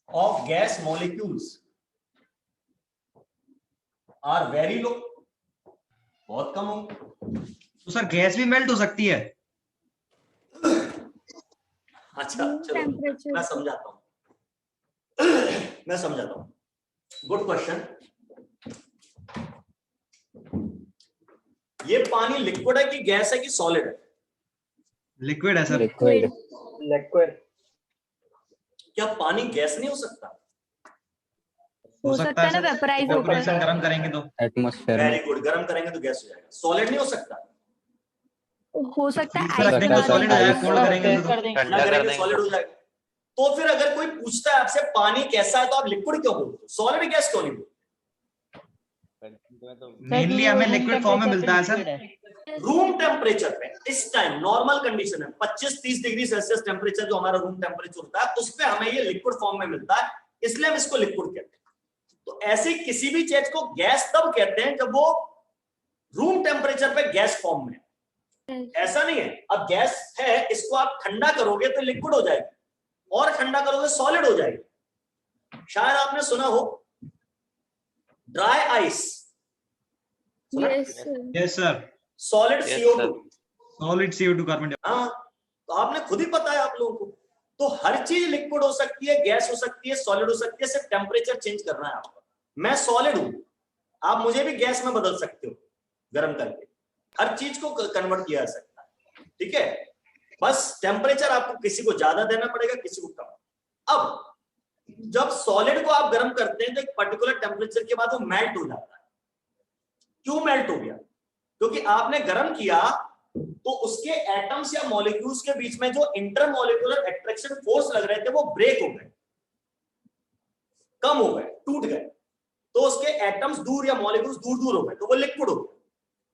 of gas molecules are very low, बहुत कम होंगे। तो सर गैस भी मेल्ट हो सकती है? अच्छा चलो मैं समझाता हूँ, मैं समझाता हूँ। Good question. ये पानी लिक्विड है कि गैस है कि सॉलिड है? लिक्विड है सर। लिक्विड। क्या पानी गैस नहीं हो सकता? हो सकता है ना, वेपराइज होगा। वेपोराइजेशन गर्म करेंगे तो एटमॉस्फेयर में। वेरी गुड, गर्म करेंगे तो गैस हो जाएगा। सॉलिड नहीं हो सकता? हो सकता है सर ice रखेंगे बना सॉलिड हो देगा। जाएगा, कोल्ड करेंगे तो ठंडा करेंगे सॉलिड हो जाएगा। तो फिर अगर कोई पूछता है आपसे पानी कैसा है तो आप लिक्विड क्यों बोलते हो, सॉलिड गैस क्यों नहीं बोलते? मेनली हमें लिक्विड फॉर्म में मिलता है सर। रूम टेम्परेचर पे इस टाइम नॉर्मल कंडीशन है 25-30 डिग्री सेल्सियस टेम्परेचर जो हमारा रूम टेम्परेचर होता है उस पे हमें ये लिक्विड फॉर्म में मिलता है, इसलिए हम इसको लिक्विड कहते हैं। तो ऐसे किसी भी चीज को गैस तब कहते हैं जब वो रूम टेम्परेचर पे गैस फॉर्म में, ऐसा नहीं है अब गैस है इसको आप ठंडा करोगे तो लिक्विड हो जाएगी और ठंडा करोगे सॉलिड हो जाएगी। शायद आपने सुना हो dry ice, yes sir, solid CO2, solid CO2 carbon. हाँ तो आपने खुद ही पता है आप लोगों को। तो हर चीज लिक्विड हो सकती है, गैस हो सकती है, सॉलिड हो सकती है, सिर्फ टेम्परेचर चेंज करना है आपको। मैं सॉलिड हूं, आप मुझे भी गैस में बदल सकते हो गर्म करके, हर चीज को कन्वर्ट किया जा सकता है, ठीक है। बस टेम्परेचर आपको किसी को ज्यादा देना पड़ेगा, किसी को कम। अब जब सॉलिड को आप गर्म करते हैं तो एक पर्टिकुलर टेम्परेचर के बाद वो मेल्ट हो जाता है। क्यों मेल्ट हो गया? क्योंकि आपने गर्म किया तो उसके एटम्स या मॉलिक्यूल्स के बीच में जो इंटरमॉलिक्यूलर अट्रैक्शन फोर्स लग रहे थे वो ब्रेक हो गए, कम हो गए, टूट गए, तो उसके एटम्स दूर या मॉलिक्यूल्स दूर दूर हो गए, तो वो लिक्विड हो गए।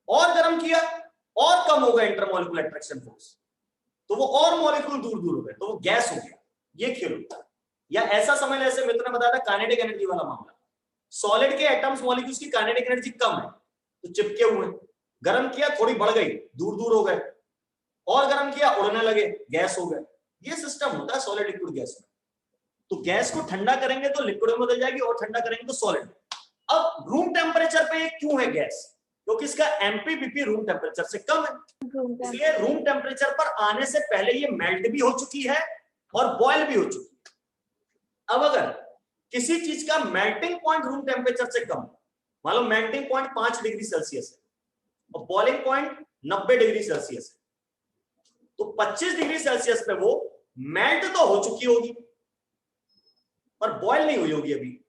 और गर्म किया और कम हो गया इंटरमॉलिक्यूलर अट्रैक्शन फोर्स, तो वो और मॉलिक्यूल दूर दूर हो गए, तो वो गैस हो गया। ये खेल होता है। या ऐसा समझ लो, जैसे मित्र ने बताया था काइनेटिक एनर्जी वाला मामला, सॉलिड के एटम्स मॉलिक्यूल्स की काइनेटिक एनर्जी कम है तो चिपके हुए, गर्म किया थोड़ी बढ़ गई, दूर दूर हो गए, और गर्म किया उड़ने लगे, गैस हो गए। ये सिस्टम होता है सॉलिड लिक्विड गैस में। तो गैस को ठंडा करेंगे तो लिक्विड में बदल जाएगी और ठंडा करेंगे तो सॉलिड। अब रूम टेम्परेचर पे ये क्यों है गैस? क्योंकि इसका MPBP रूम टेम्परेचर से कम है, इसलिए रूम टेम्परेचर पर आने से पहले ये मेल्ट भी हो चुकी है और बॉयल भी हो चुकी है। अब अगर किसी चीज का मेल्टिंग पॉइंट रूम टेम्परेचर से कम, मान low melting point 5 degree Celsius है और बॉइलिंग पॉइंट 90 डिग्री सेल्सियस है, तो 25 डिग्री सेल्सियस पे वो मेल्ट तो हो चुकी होगी पर बॉयल नहीं हुई होगी अभी,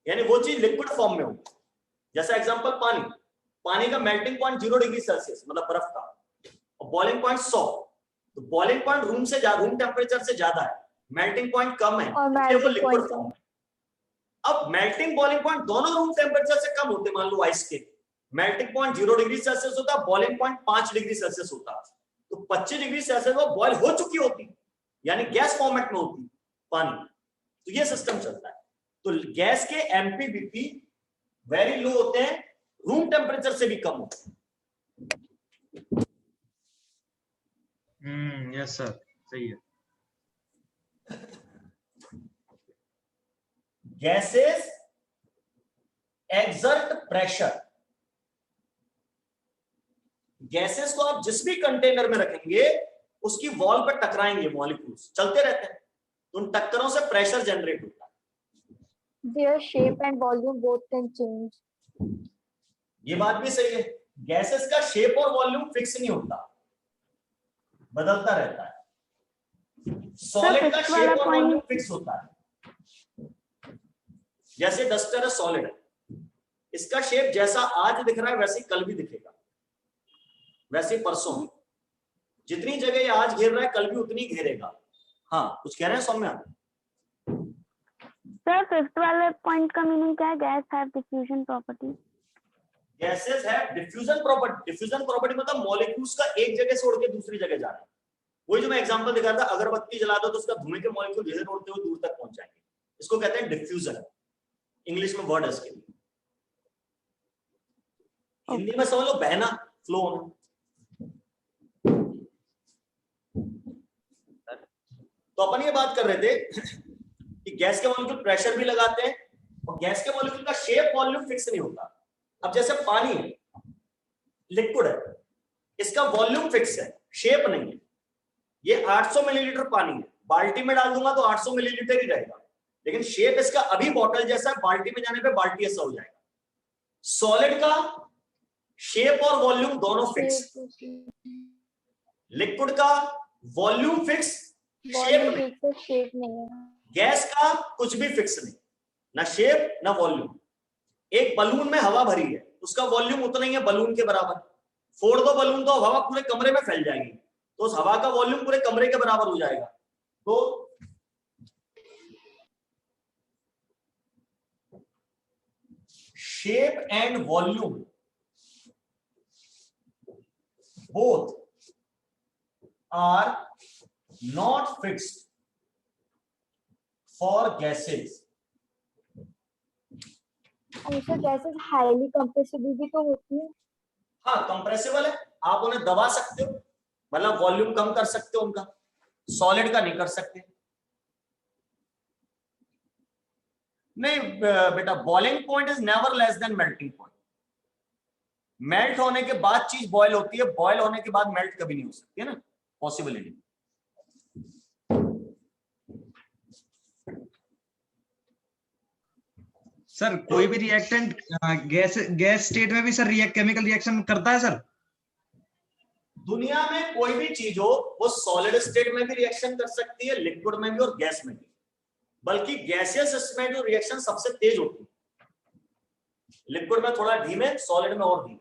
यानी वो चीज लिक्विड फॉर्म में होगी। जैसा एग्जांपल पानी का मेल्टिंग पॉइंट 0 डिग्री सेल्सियस मतलब बर्फ का, और बॉइलिंग पॉइंट 100, तो बॉइलिंग पॉइंट रूम टेम्परेचर से ज्यादा है, मेल्टिंग पॉइंट कम है, इसलिए वो लिक्विड फॉर्म है। अब मेल्टिंग बॉइलिंग पॉइंट दोनों रूम टेम्परेचर से कम होते, मान लो आइस के मेल्टिंग पॉइंट 0 डिग्री सेल्सियस होता, बॉइलिंग पॉइंट 5 डिग्री सेल्सियस होता, तो 25 डिग्री सेल्सियस वो बॉयल हो चुकी होती, यानी गैस फॉर्मेट में होती पानी। तो ये सिस्टम चलता है। तो गैस के MPBP वेरी लो होते हैं, रूम टेम्परेचर से भी कम होते हैं। यस सर, सही है। गैसेस एक्सर्ट प्रेशर, गैसेस को आप जिस भी कंटेनर में रखेंगे उसकी वॉल पर टकराएंगे, मॉलिक्यूल्स चलते रहते हैं, तो उन टक्करों से प्रेशर जनरेट होता है। Their shape and volume both can change. ये बात भी सही है, गैसेस का शेप और वॉल्यूम फिक्स नहीं होता, बदलता रहता है। सॉलिड का शेप और वॉल्यूम फिक्स होता है। जैसे डस्टर है, सॉलिड है, इसका शेप जैसा आज दिख रहा है वैसे कल भी दिखेगा, वैसे परसों, जितनी जगह ये आज घेर रहा है कल भी उतनी घेरेगा। हाँ, कुछ कह रहे हैं सौम्या? सर फिफ्थ वाले पॉइंट का मीनिंग क्या है? Guys have diffusion property. Gases have diffusion property. Diffusion property मतलब मॉलिक्यूल्स का एक जगह से उड़ के दूसरी जगह जाना। वही जो मैं एग्जांपल दिखा था, अगरबत्ती जला दो तो उसका धुएं के मॉलिक्यूल धीरे उड़ते हुए दूर तक पहुंच जाएंगे, इसको कहते हैं डिफ्यूजन। इंग्लिश में वर्ड है इसके लिए, हिंदी में समझ लो बहना, फ्लो होना। तो अपन ये बात कर रहे थे कि गैस के मॉलिक्यूल प्रेशर भी लगाते हैं और गैस के मॉलिक्यूल का शेप वॉल्यूम फिक्स नहीं होता। अब जैसे पानी है, लिक्विड है, इसका वॉल्यूम फिक्स है, शेप नहीं है। ये 800 मिलीलीटर पानी है, बाल्टी में डाल दूंगा तो 800 मिलीलीटर ही रहेगा, लेकिन शेप इसका अभी बॉटल जैसा है, बाल्टी में जाने पे बाल्टी ऐसा हो जाएगा। सॉलिड का शेप और वॉल्यूम दोनों फिक्स, लिक्विड का वॉल्यूम फिक्स, शेप नहीं। गैस का कुछ भी फिक्स नहीं, ना शेप ना वॉल्यूम। एक बलून में हवा भरी है, उसका वॉल्यूम उतना ही है बलून के बराबर, फोड़ दो बलून तो हवा पूरे कमरे में फैल जाएगी, तो उस हवा का वॉल्यूम पूरे कमरे के बराबर हो जाएगा। तो shape and volume both are not fixed for gases. ऐसा गैसेस हाईली कंप्रेसिबल भी तो होती है। हाँ, कंप्रेसिबल है, आप उन्हें दबा सकते हो, मतलब वॉल्यूम कम कर सकते हो उनका, सॉलिड का नहीं कर सकते। नहीं बेटा, boiling point is never less than melting point. Melt होने के बाद चीज बॉयल होती है, बॉयल होने के बाद मेल्ट कभी नहीं हो सकती है ना, पॉसिबिलिटी। सर कोई भी रिएक्टेंट गैस स्टेट में भी सर केमिकल रिएक्शन करता है सर? दुनिया में कोई भी चीज हो वो सॉलिड स्टेट में भी रिएक्शन कर सकती है, लिक्विड में भी और गैस में भी, बल्कि गैसियस में जो रिएक्शन सबसे तेज होती है, लिक्विड में थोड़ा धीमे, सॉलिड में और धीमे।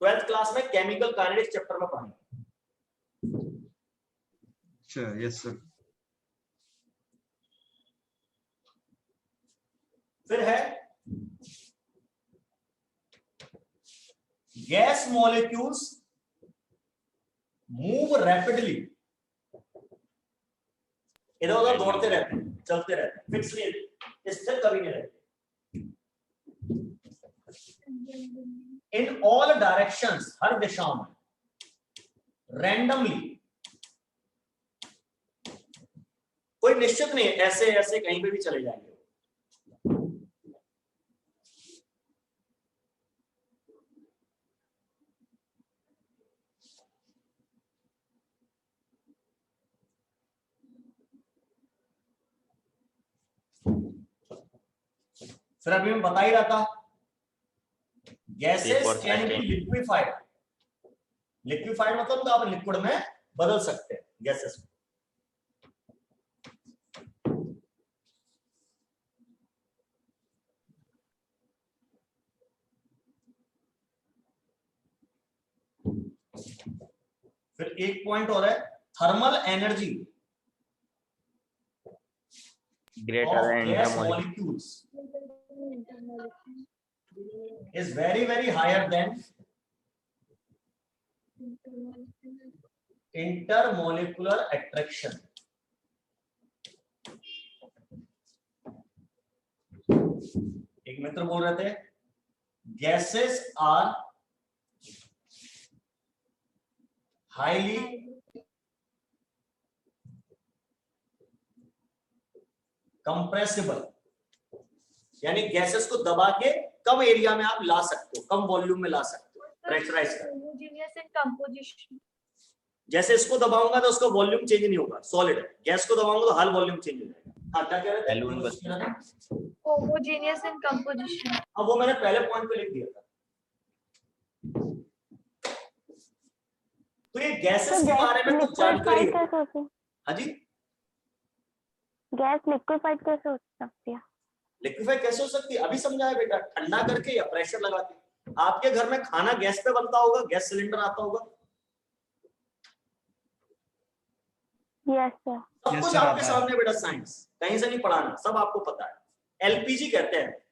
12th क्लास में केमिकल काइनेटिक्स चैप्टर में पढ़ेंगे। अच्छा, यस सर। फिर है गैस मॉलिक्यूल्स मूव रैपिडली, इधर उधर दौड़ते रहते हैं, चलते रहते हैं, फिक्स नहीं, स्थिर कभी नहीं रहते। इन ऑल डायरेक्शंस, हर दिशाओं में, रैंडमली, कोई निश्चित नहीं है, ऐसे ऐसे कहीं पे भी चले जाएंगे। फिर अभी मैं बता ही रहा था, gases can be liquefied. Liquefied मतलब आप लिक्विड में बदल सकते हैं गैसेस को। फिर एक पॉइंट और है, thermal energy greater of than gas intermolecular. molecules is very higher than intermolecular attraction. एक मित्र बोल रहे थे, gases are highly कंप्रेसिबल, यानी गैसेस को दबा के कम एरिया में आप ला सकते हो, कम वॉल्यूम में ला सकते हो, प्रेशराइज कर। होमोजेनियस इन कंपोजिशन, जैसे इसको दबाऊंगा तो उसका वॉल्यूम चेंज नहीं होगा, सॉलिड है, गैस को दबाऊंगा तो हर वॉल्यूम चेंज हो जाएगा। हाँ, क्या कह रहे थे? होमोजेनियस इन कंपोजिशन। अब वो मैंने पहले पॉइंट पे लिख दिया था। तो ये गैसेस के बारे में कुछ जानकारी है। हाँ जी, गैस लिक्विफाइड कैसे हो सकती है? लिक्विफाई कैसे हो सकती है, अभी समझा है बेटा, ठंडा करके या प्रेशर लगा के। आपके घर में खाना गैस पे बनता होगा, गैस सिलेंडर आता होगा। Yes sir. सब कुछ आपके सामने बेटा, साइंस कहीं से नहीं पढ़ाना, सब आपको पता है। एलपीजी कहते हैं,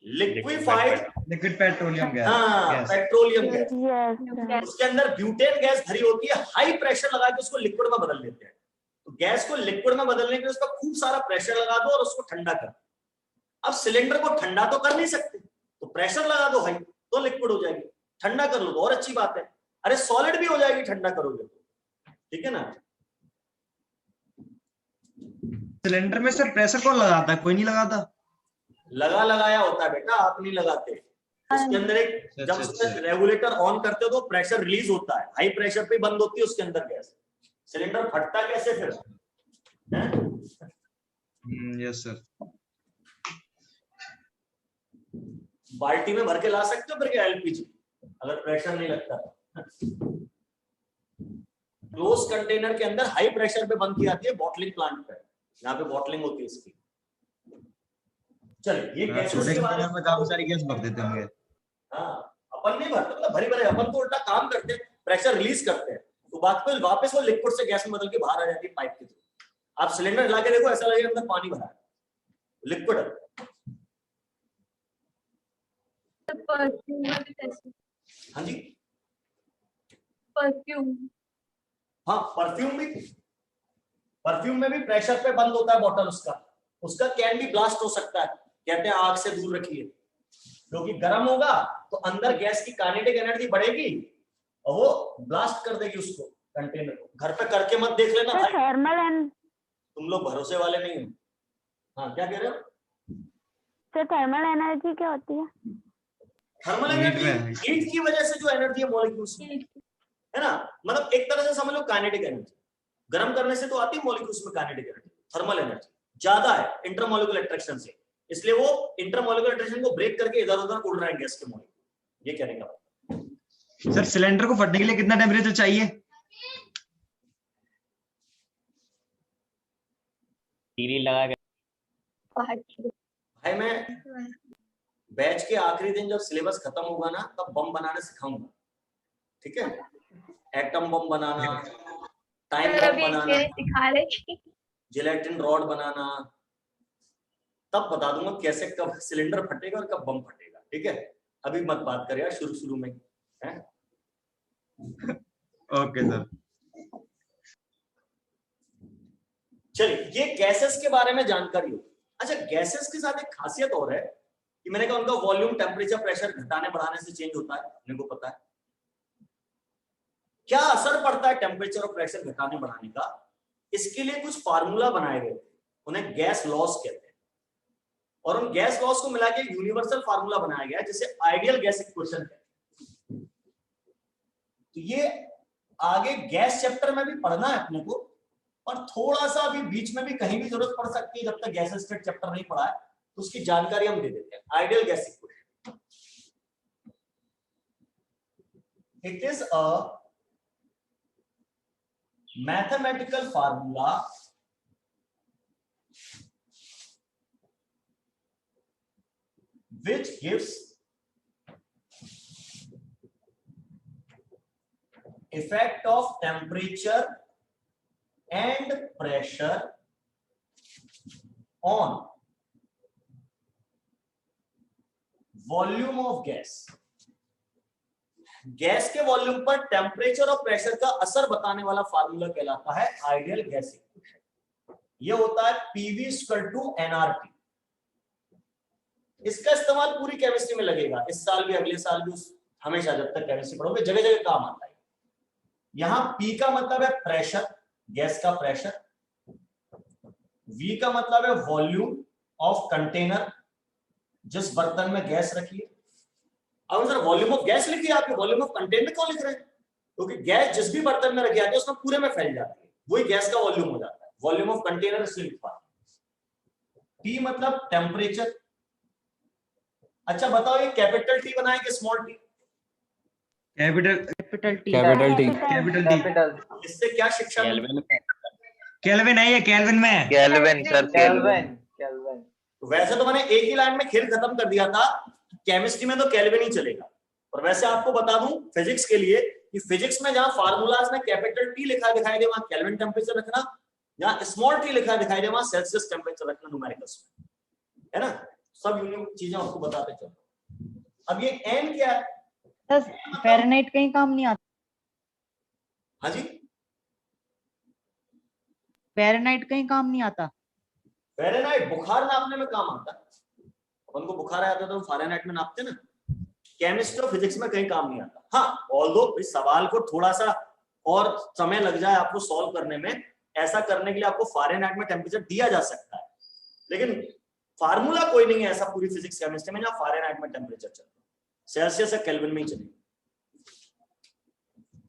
लिक्विफाइड लिक्विड पेट्रोलियम गैस। हाँ, पेट्रोलियम गैस। यस उसके अंदर ब्यूटेन गैस भरी होती है, हाई प्रेशर लगा के उसको लिक्विड में बदल देते हैं। तो गैस को लिक्विड में बदलने के लिए उसका खूब सारा प्रेशर लगा दो और उसको ठंडा कर। अब सिलेंडर को ठंडा तो कर नहीं सकते, तो प्रेशर लगा दो हाई, तो लिक्विड हो जाएगी। ठंडा कर लो तो और अच्छी बात है, अरे सॉलिड भी हो जाएगी ठंडा करोगे तो, ठीक है ना। सिलेंडर में सर प्रेशर कौन लगाता है? कोई नहीं लगाता। लगाया होता है बेटा, आप नहीं लगाते। उसके अंदर एक, जब उसमें रेगुलेटर ऑन करते हो तो प्रेशर रिलीज होता है, हाई प्रेशर पे बंद होती है उसके अंदर गैस। सिलेंडर फटता कैसे फिर? Yes sir. बाल्टी में भर के ला सकते हो फिर क्या एलपीजी, अगर प्रेशर नहीं लगता। क्लोज कंटेनर के अंदर हाई प्रेशर पे बंद की जाती है बॉटलिंग प्लांट पे, यहाँ पे बॉटलिंग होती है इसकी। चलिए, ये गैसेस के बारे में काफी सारी गैस भर देते होंगे। हाँ, अपन नहीं भरते, मतलब भरी भरे, अपन तो उल्टा काम करते हैं, प्रेशर रिलीज करते हैं, तो बात पे वापस वो लिक्विड से गैस में बदल के बाहर आ जाती है पाइप के थ्रू। आप सिलेंडर ला के देखो, ऐसा लगेगा अंदर पानी भरा है, लिक्विड है। परफ्यूम में भी कैसे? हाँ जी, परफ्यूम हाँ परफ्यूम में भी प्रेशर पे बंद होता है बॉटल, उसका कैन भी ब्लास्ट हो सकता है। कहते हैं आग से दूर रखिए, क्योंकि गर्म होगा तो अंदर गैस की काइनेटिक एनर्जी बढ़ेगी और वो ब्लास्ट कर देगी उसको, कंटेनर को। घर पे करके मत देख लेना सर भाई, थर्मल एंड तुम लोग भरोसे वाले नहीं हो। हाँ क्या कह रहे हो? सर थर्मल एनर्जी क्या होती है? थर्मल Heat एनर्जी में। हीट की वजह से जो एनर्जी है मॉलिक्यूल्स में, है ना, मतलब एक तरह से समझ लो काइनेटिक एनर्जी। गर्म करने से तो आती है मॉलिक्यूल्स में काइनेटिक एनर्जी, थर्मल एनर्जी ज्यादा है इंटरमॉलिक्यूलर अट्रैक्शन से, इसलिए वो इंटरमॉलिक्यूलर अट्रैक्शन को ब्रेक करके इधर उधर उड़ रहे हैं गैस के मॉलिक्यूल। ये कहने का। सर सिलेंडर को फटने के लिए कितना टेम्परेचर चाहिए? टीवी लगा के भाई मैं बैच के आखिरी दिन जब सिलेबस खत्म होगा ना, तब बम बनाना सिखाऊंगा, ठीक है? एटम बम बनाना, टाइम बम अभी बनाना, इसलिए सिखा रहे कि जिलेटिन रॉड बनाना, तब बता दूंगा कैसे कब सिलेंडर फटेगा और कब बम फटेगा, ठीक है? अभी मत बात कर यार, शुरू में है। Okay sir. चलिए, ये गैसेस के बारे में जानकारी हो। अच्छा, गैसेस के साथ एक खासियत और है कि मैंने कहा उनका वॉल्यूम, टेम्परेचर, प्रेशर घटाने बढ़ाने से चेंज होता है, मेरे को पता है। क्या असर पड़ता है टेम्परेचर और प्रेशर घटाने बढ़ाने का? इसके लिए कुछ फार्मूला बनाए गए थे, उन्हें गैस लॉस कहते हैं, और उन गैस लॉस को मिला के यूनिवर्सल फार्मूला बनाया गया जिसे आइडियल गैस इक्वेशन कहते हैं। तो ये आगे गैस चैप्टर में भी पढ़ना है अपने को, और थोड़ा सा अभी बीच में भी कहीं भी जरूरत पड़ सकती है, जब तक गैस स्टेट चैप्टर नहीं पढ़ा है तो उसकी जानकारी हम दे देते हैं। Ideal gas equation, it is a mathematical formula which gives effect of temperature and pressure on volume of gas। Gas के वॉल्यूम पर टेम्परेचर और प्रेशर का असर बताने वाला फार्मूला कहलाता है आइडियल गैस इक्वेशन। ये होता है PV = nRT। इसका इस्तेमाल पूरी केमिस्ट्री में लगेगा, इस साल भी, अगले साल भी, हमेशा जब तक केमिस्ट्री पढ़ोगे जगह जगह काम आता है। यहां P का मतलब है प्रेशर, गैस का प्रेशर। V का मतलब है वॉल्यूम ऑफ कंटेनर, जिस बर्तन में गैस रखी है। अब सर वॉल्यूम ऑफ गैस लिखी है आपके, वॉल्यूम ऑफ कंटेनर क्यों लिख रहे हैं? क्योंकि गैस जिस भी बर्तन में रखी जाती है उसमें पूरे में फैल जाती है, वही गैस का वॉल्यूम हो जाता है। वॉल्यूम ऑफ कंटेनर इसलिए लिखा है। T मतलब टेम्परेचर। अच्छा बताओ, ये कैपिटल T बनाए कि small T? Capital T. Capital इससे क्या शिक्षा मिली? केल्विन में केल्विन है, ये केल्विन में है। Kelvin sir, kelvin. केल्विन। वैसे तो मैंने एक ही लाइन में खेल खत्म कर दिया था, केमिस्ट्री में तो केल्विन ही चलेगा। और वैसे आपको बता दूं फिजिक्स के लिए कि फिजिक्स में जहां फार्मूलाज में कैपिटल T लिखा दिखाई दे वहां केल्विन टेम्परेचर रखना, जहां स्मॉल t लिखा दिखाई दे वहां सेल्सियस टेम्परेचर रखना न्यूमेरिकल्स में, है ना? सब यूनिक चीजें आपको बताते चलो। अब ये n क्या है? फ़ारेनहाइट कहीं काम नहीं आता। हाँ जी, फ़ारेनहाइट कहीं काम नहीं आता। फ़ारेनहाइट बुखार नापने में काम आता है। अपन को बुखार आया था तो फ़ारेनहाइट में नापते ना। केमिस्ट्री और फिजिक्स में कहीं काम नहीं आता। हाँ, ऑल्दो इस सवाल को थोड़ा सा और समय लग जाए आपको सॉल्व करने में, ऐसा करने के लिए आपको फ़ारेनहाइट में टेम्परेचर दिया जा सकता है, लेकिन फार्मूला कोई नहीं है ऐसा पूरी फिजिक्स केमिस्ट्री में जहां फ़ारेनहाइट में टेम्परेचर चलता है। सेल्सियस या केल्विन में ही चलेगा।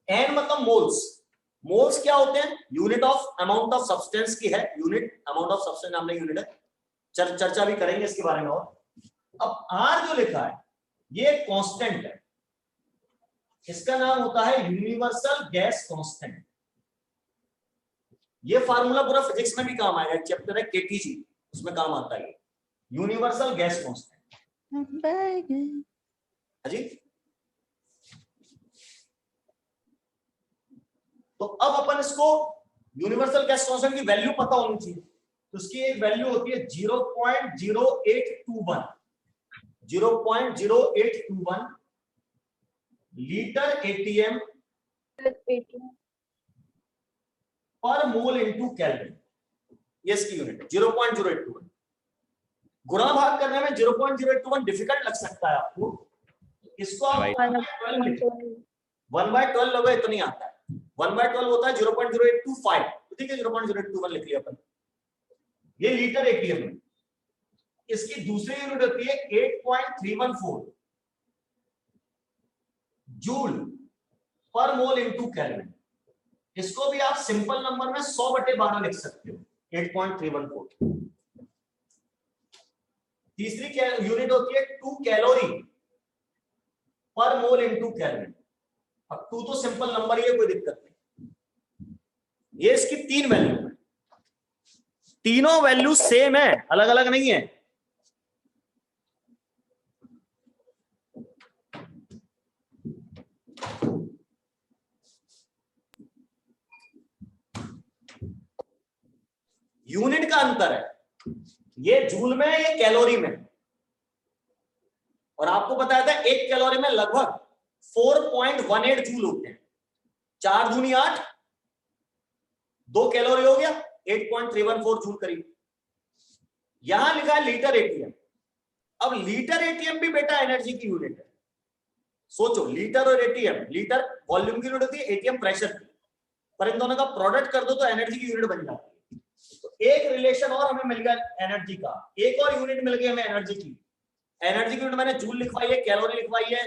एन मतलब मोल्स। मोल्स क्या होते हैं? Unit of amount of substance की है, यूनिट अमाउंट ऑफ सब्सटेंस नाम यूनिट है। चर्चा भी करेंगे इसके बारे में। और अब आर जो लिखा है ये कांस्टेंट है, इसका नाम होता है यूनिवर्सल गैस कांस्टेंट। ये फार्मूला पूरा फिजिक्स में भी काम आएगा, एक चैप्टर है केटीजी, उसमें काम आता है यूनिवर्सल गैस कांस्टेंट। जी, तो अब अपन इसको यूनिवर्सल गैस कांस्टेंट की वैल्यू पता होनी चाहिए। तो उसकी एक वैल्यू होती है 0.0821। 0.0821 लीटर एटीएम पर मोल इनटू केल्विन, ये इसकी यूनिट है 0.0821। गुणा भाग करने में 0.0821 डिफिकल्ट लग सकता है आपको, इसको आप 1/12 लोगे तो नहीं आता है, 1/12 होता है 0.0825, ठीक है 0.0821 लिख लिया अपन। ये लीटर एटीएम है। इसकी दूसरी यूनिट होती है 8.314 जूल पर मोल इनटू केल्विन। इसको भी आप सिंपल नंबर में 100/12 लिख सकते हो, 8.314। तीसरी यूनिट होती है 2 कैलोरी पर मोल इनटू केल्विन। अब 2 तो सिंपल नंबर ही है, कोई दिक्कत नहीं। ये इसकी 3 वैल्यू है, तीनों वैल्यू सेम है, अलग अलग नहीं है। यूनिट का अंतर है, ये जूल में ये कैलोरी में। और आपको बताया था 1 कैलोरी में लगभग 4.18 जूल होते हैं। 4 दूनी 8, 2 कैलोरी हो गया 8.314 जूल करीब। यहां लिखा है लीटर एटीएम। अब लीटर एटीएम भी बेटा एनर्जी की यूनिट है। सोचो, लीटर और एटीएम, लीटर वॉल्यूम की यूनिट होती है, एटीएम प्रेशर की, पर इन दोनों का प्रोडक्ट कर दो तो एनर्जी की यूनिट बन जाती है। तो एक रिलेशन और हमें मिल गया एनर्जी का, एक और यूनिट मिल गई हमें एनर्जी की। एनर्जी की यूनिट मैंने जूल लिखवाई है, कैलोरी लिखवाई है,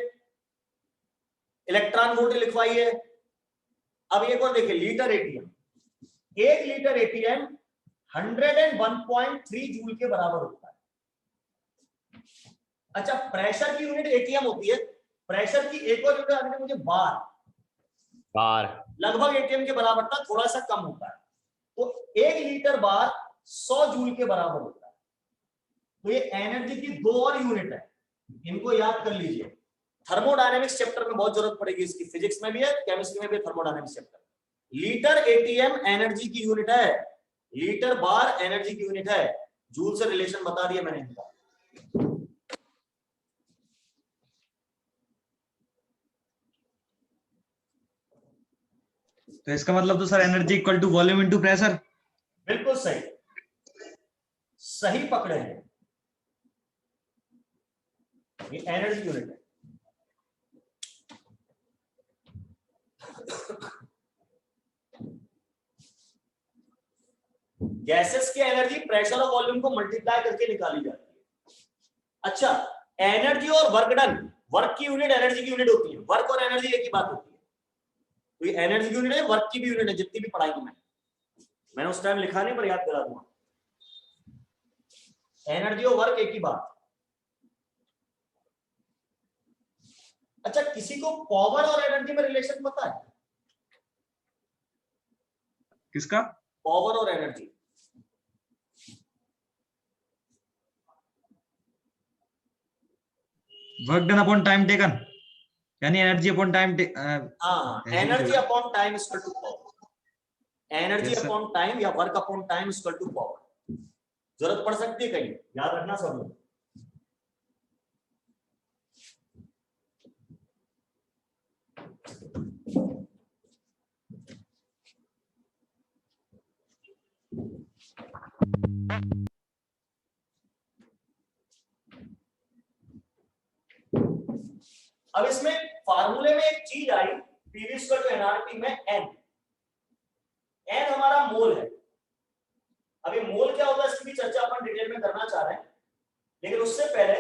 इलेक्ट्रॉन वोल्ट लिखवाई है। अब एक और देखिए litre ATM. 1 litre ATM 101.3 joule के बराबर होता है। अच्छा, प्रेशर की यूनिट एटीएम होती है, प्रेशर की एक और यूनिट आती है मुझे बार। लगभग एटीएम के बराबर था, थोड़ा सा कम होता है। तो 1 लीटर बार 100 जूल के बराबर होता है। तो ये एनर्जी की 2 और यूनिट है, इनको याद कर लीजिए। थर्मोडायनेमिक्स चैप्टर में बहुत जरूरत पड़ेगी इसकी, फिजिक्स में भी है, केमिस्ट्री में भी है thermodynamics chapter. Litre ATM energy की यूनिट है, लीटर बार एनर्जी की यूनिट है। जूल से रिलेशन बता दिया मैंने इनका। तो इसका मतलब तो sir energy equal to volume into pressure. बिल्कुल सही, सही पकड़े हैं, ये एनर्जी यूनिट है। गैसेस की एनर्जी प्रेशर और वॉल्यूम को मल्टीप्लाई करके निकाली जाती है। अच्छा, एनर्जी और वर्क डन, वर्क की यूनिट एनर्जी की यूनिट होती है, वर्क और एनर्जी एक ही बात होती है। तो ये एनर्जी की यूनिट है, वर्क की भी यूनिट है, जितनी भी पढ़ाई की मैंने उस टाइम लिखा नहीं पर याद करा दूंगा। एनर्जी और वर्क एक ही बात। अच्छा, किसी को पावर और एनर्जी में रिलेशन पता है? किसका? पावर और energy. Work done upon time taken, यानी एनर्जी अपॉन टाइम। हाँ, energy upon time equal to power. Energy upon time या work upon time equal to power. जरूरत पड़ सकती है कहीं, याद रखना सब लोग। अब इसमें फार्मूले में एक चीज आई, पीवी इक्वल टू एनआरटी में एन। एन हमारा मोल है। अभी मोल क्या होता है इसकी भी चर्चा अपन डिटेल में करना चाह रहे हैं, लेकिन उससे पहले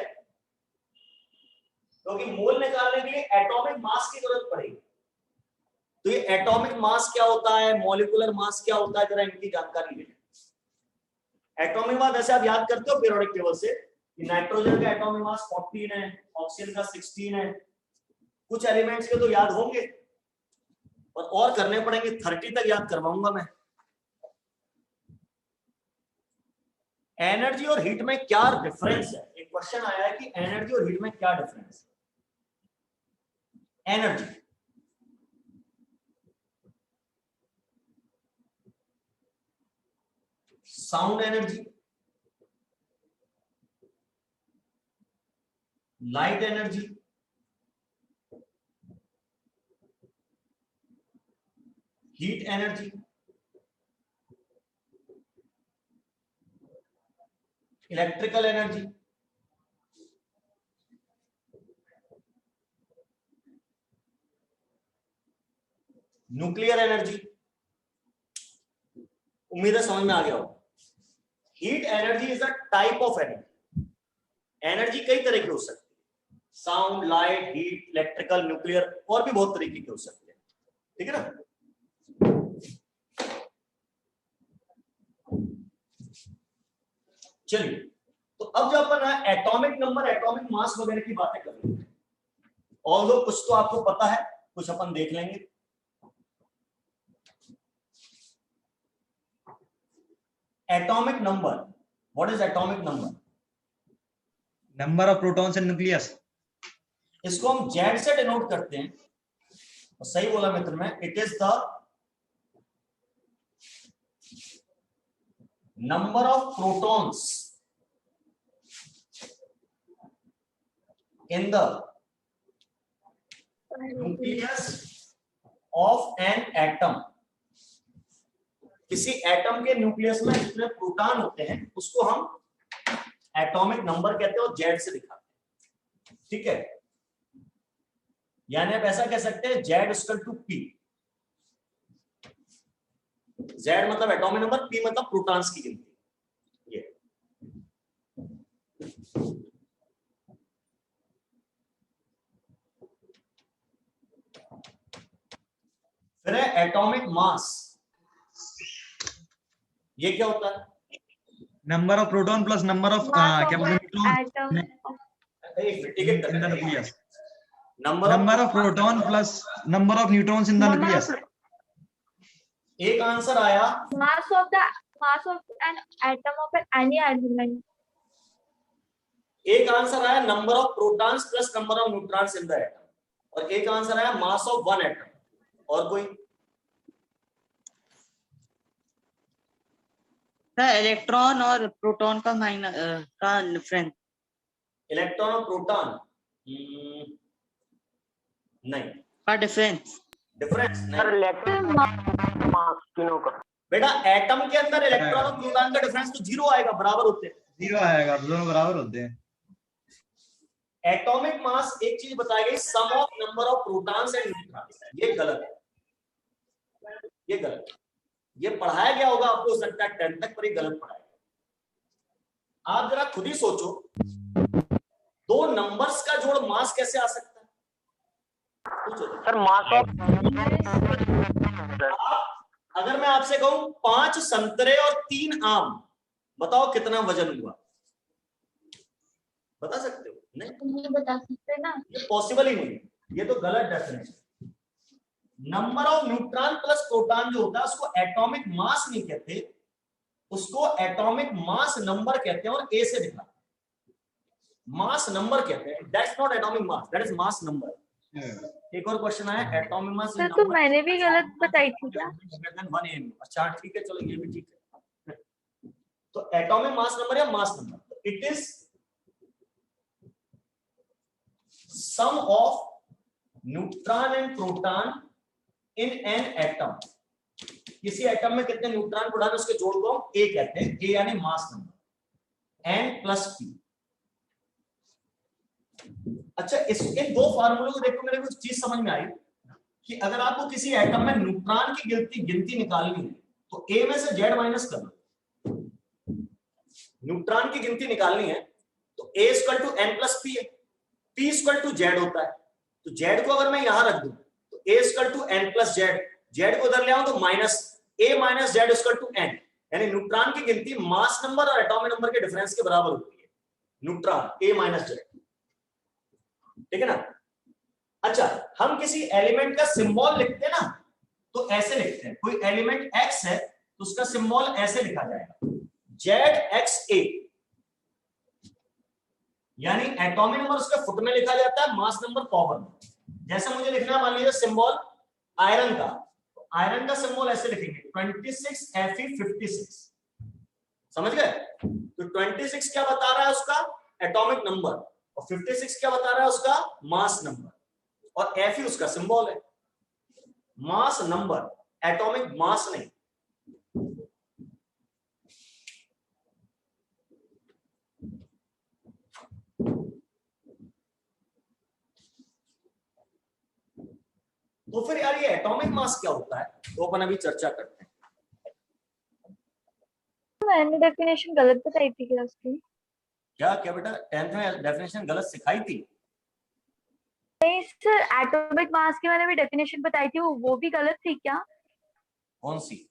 क्योंकि मोल निकालने के लिए एटॉमिक मास की जरूरत पड़ेगी। तो ये एटॉमिक मास क्या होता है, मॉलिक्यूलर मास क्या होता है, जरा इनकी जानकारी लें। एटॉमिक मास वैसे आप याद करते हो पीरियोडिक टेबल से, नाइट्रोजन का एटॉमिक मास 14 है, ऑक्सीजन का 16 है। कुछ एलिमेंट्स के तो याद होंगे और करने पड़ेंगे, 30 तक याद करवाऊंगा मैं। एनर्जी और हीट में क्या डिफरेंस है? एक क्वेश्चन आया है कि एनर्जी और हीट में क्या डिफरेंस है। Energy, sound energy, light energy, heat energy, electrical energy, nuclear energy. उम्मीद है समझ में आ गया होगा। Heat energy is a type of energy. Energy कई तरह की हो सकती है, sound, light, heat, electrical, nuclear, और भी बहुत तरीके के हो सकते हैं। ठीक है ना। चलिए, तो अब जब अपन एटॉमिक नंबर, एटॉमिक मास वगैरह की बातें कर रहे हैं, और कुछ तो आपको पता है, कुछ अपन देख लेंगे। Atomic number, what is atomic number? Number of protons in nucleus. इसको हम जेड से डिनोट करते हैं, और सही बोला मित्र मैं, it is the number of protons in the nucleus of an atom. किसी एटम के न्यूक्लियस में जितने प्रोटॉन होते हैं उसको हम एटॉमिक नंबर कहते हैं और जेड से दिखाते हैं। ठीक है, यानी आप ऐसा कह सकते हैं Z equal to P. Z मतलब एटॉमिक नंबर, पी मतलब प्रोटॉन्स की गिनती। ये फिर है एटॉमिक मास। ये क्या होता है? Number of proton plus number of क्या बोलते हैं atom in the nucleus. Number number of proton plus number of neutrons in the nucleus. एक आंसर आया, mass of an atom of any element. एक आंसर आया number of protons plus number of neutrons in the atom, और एक answer आया मास of one atom. और कोई? Electron और प्रोटॉन का का डिफरेंस। इलेक्ट्रॉन और प्रोटॉन नहीं, का डिफरेंस नहीं बेटा। एटम के अंदर इलेक्ट्रॉन और प्रोटॉन का डिफरेंस तो जीरो आएगा, बराबर होते हैं। जीरो आएगा, दोनों बराबर होते हैं। एटॉमिक मास एक चीज बताई गई, sum of number of protons and neutrons. ये गलत है, ये गलत है। ये पढ़ाया गया होगा आपको, हो सकता है 10 तक, पर ये गलत पढ़ाया गया। आप जरा खुद ही सोचो, दो नंबर्स का जोड़ मास कैसे आ सकता है? सर मास ऑफ अगर मैं आपसे कहूं 5 संतरे और 3 आम, बताओ कितना वजन हुआ? बता सकते हो? नहीं बता सकते ना। ये पॉसिबल ही नहीं है, ये तो गलत definition. Number of neutron plus proton जो होता है उसको एटॉमिक मास नहीं कहते, उसको एटॉमिक मास नंबर कहते हैं, और ए से दिखाते हैं। मास नंबर कहते हैं, that's not atomic mass, that is mass number. एक और क्वेश्चन आया, एटॉमिक मास सर तो मैंने भी गलत बताई थी क्या? अच्छा ठीक है, चलो ये भी ठीक है। तो एटॉमिक मास नंबर या mass number, it is sum of neutron and proton in an atom. किसी एटम में कितने न्यूट्रॉन प्रोटॉन उसके जोड़ को हम ए कहते हैं, ए यानी mass number, N plus P. अच्छा, इन दो फार्मूलों को देखो, मेरे को एक चीज समझ में आई कि अगर आपको किसी एटम में न्यूट्रॉन की गिनती निकालनी है तो ए में से जेड माइनस कर लो। न्यूट्रॉन की गिनती निकालनी है तो A equal to N plus P है, पी इक्वल टू जेड होता है। तो जेड को अगर मैं यहां रख दूं तो A equal to N plus Z, Z को उधर ले आऊं तो minus A minus Z equal to N. यानी न्यूट्रॉन की गिनती मास नंबर और एटॉमिक नंबर के डिफरेंस के बराबर होती है, न्यूट्रॉन ए माइनस जेड। ठीक है ना। अच्छा, हम किसी एलिमेंट का सिंबल लिखते हैं ना, तो ऐसे लिखते हैं। कोई एलिमेंट एक्स है तो उसका सिंबल ऐसे लिखा जाएगा, जेड एक्स ए। यानी एटॉमिक नंबर उसके फुट में लिखा जाता है, मास नंबर पावर में। जैसे मुझे लिखना है, मान लीजिए सिंबल आयरन का, तो आयरन का सिंबल ऐसे लिखेंगे 26Fe56। समझ गए? तो 26 क्या बता रहा है उसका एटॉमिक नंबर, और 56 क्या बता रहा है उसका मास नंबर, और एफ ही उसका सिंबल है, मास नंबर, एटॉमिक मास नहीं। तो फिर यार ये एटॉमिक मास क्या होता है, तो अपन अभी चर्चा करते हैं। मैंने डेफिनेशन गलत बताई थी क्या उसकी? क्या क्या बेटा 10th में डेफिनेशन गलत सिखाई थी? नहीं सर, एटॉमिक मास की मैंने भी डेफिनेशन बताई थी, वो भी गलत थी क्या? कौन सी?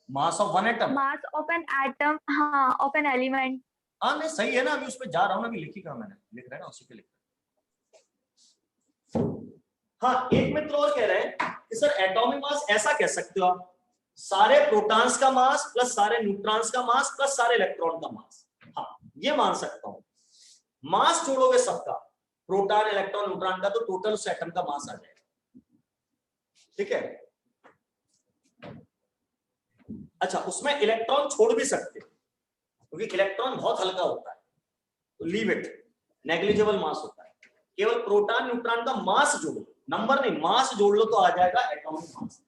Mass of one atom? Mass of an atom, हाँ, ऑफ एन एलिमेंट। हाँ नहीं सही है ना, अभी उस पर जा रहा हूँ ना, अभी लिखी कहा मैंने, लिख रहा है ना उसी पे लिख रहा है। हाँ एक मित्र और कह रहे हैं कि सर एटॉमिक मास ऐसा कह सकते हो आप, सारे प्रोटॉन्स का मास प्लस सारे न्यूट्रॉन्स का मास प्लस सारे इलेक्ट्रॉन का मास। हाँ ये मान सकता हूं, मास जोड़ोगे सबका, प्रोटॉन इलेक्ट्रॉन न्यूट्रॉन का, तो टोटल उस एटम का मास आ जाएगा। ठीक है, अच्छा उसमें इलेक्ट्रॉन छोड़ भी सकते हैं क्योंकि इलेक्ट्रॉन बहुत हल्का होता है, तो लीव इट, नेग्लिजिबल मास होता है। केवल प्रोटॉन न्यूट्रॉन का मास जोड़ो, नंबर नहीं, मास जोड़ लो तो आ जाएगा एटॉमिक मास।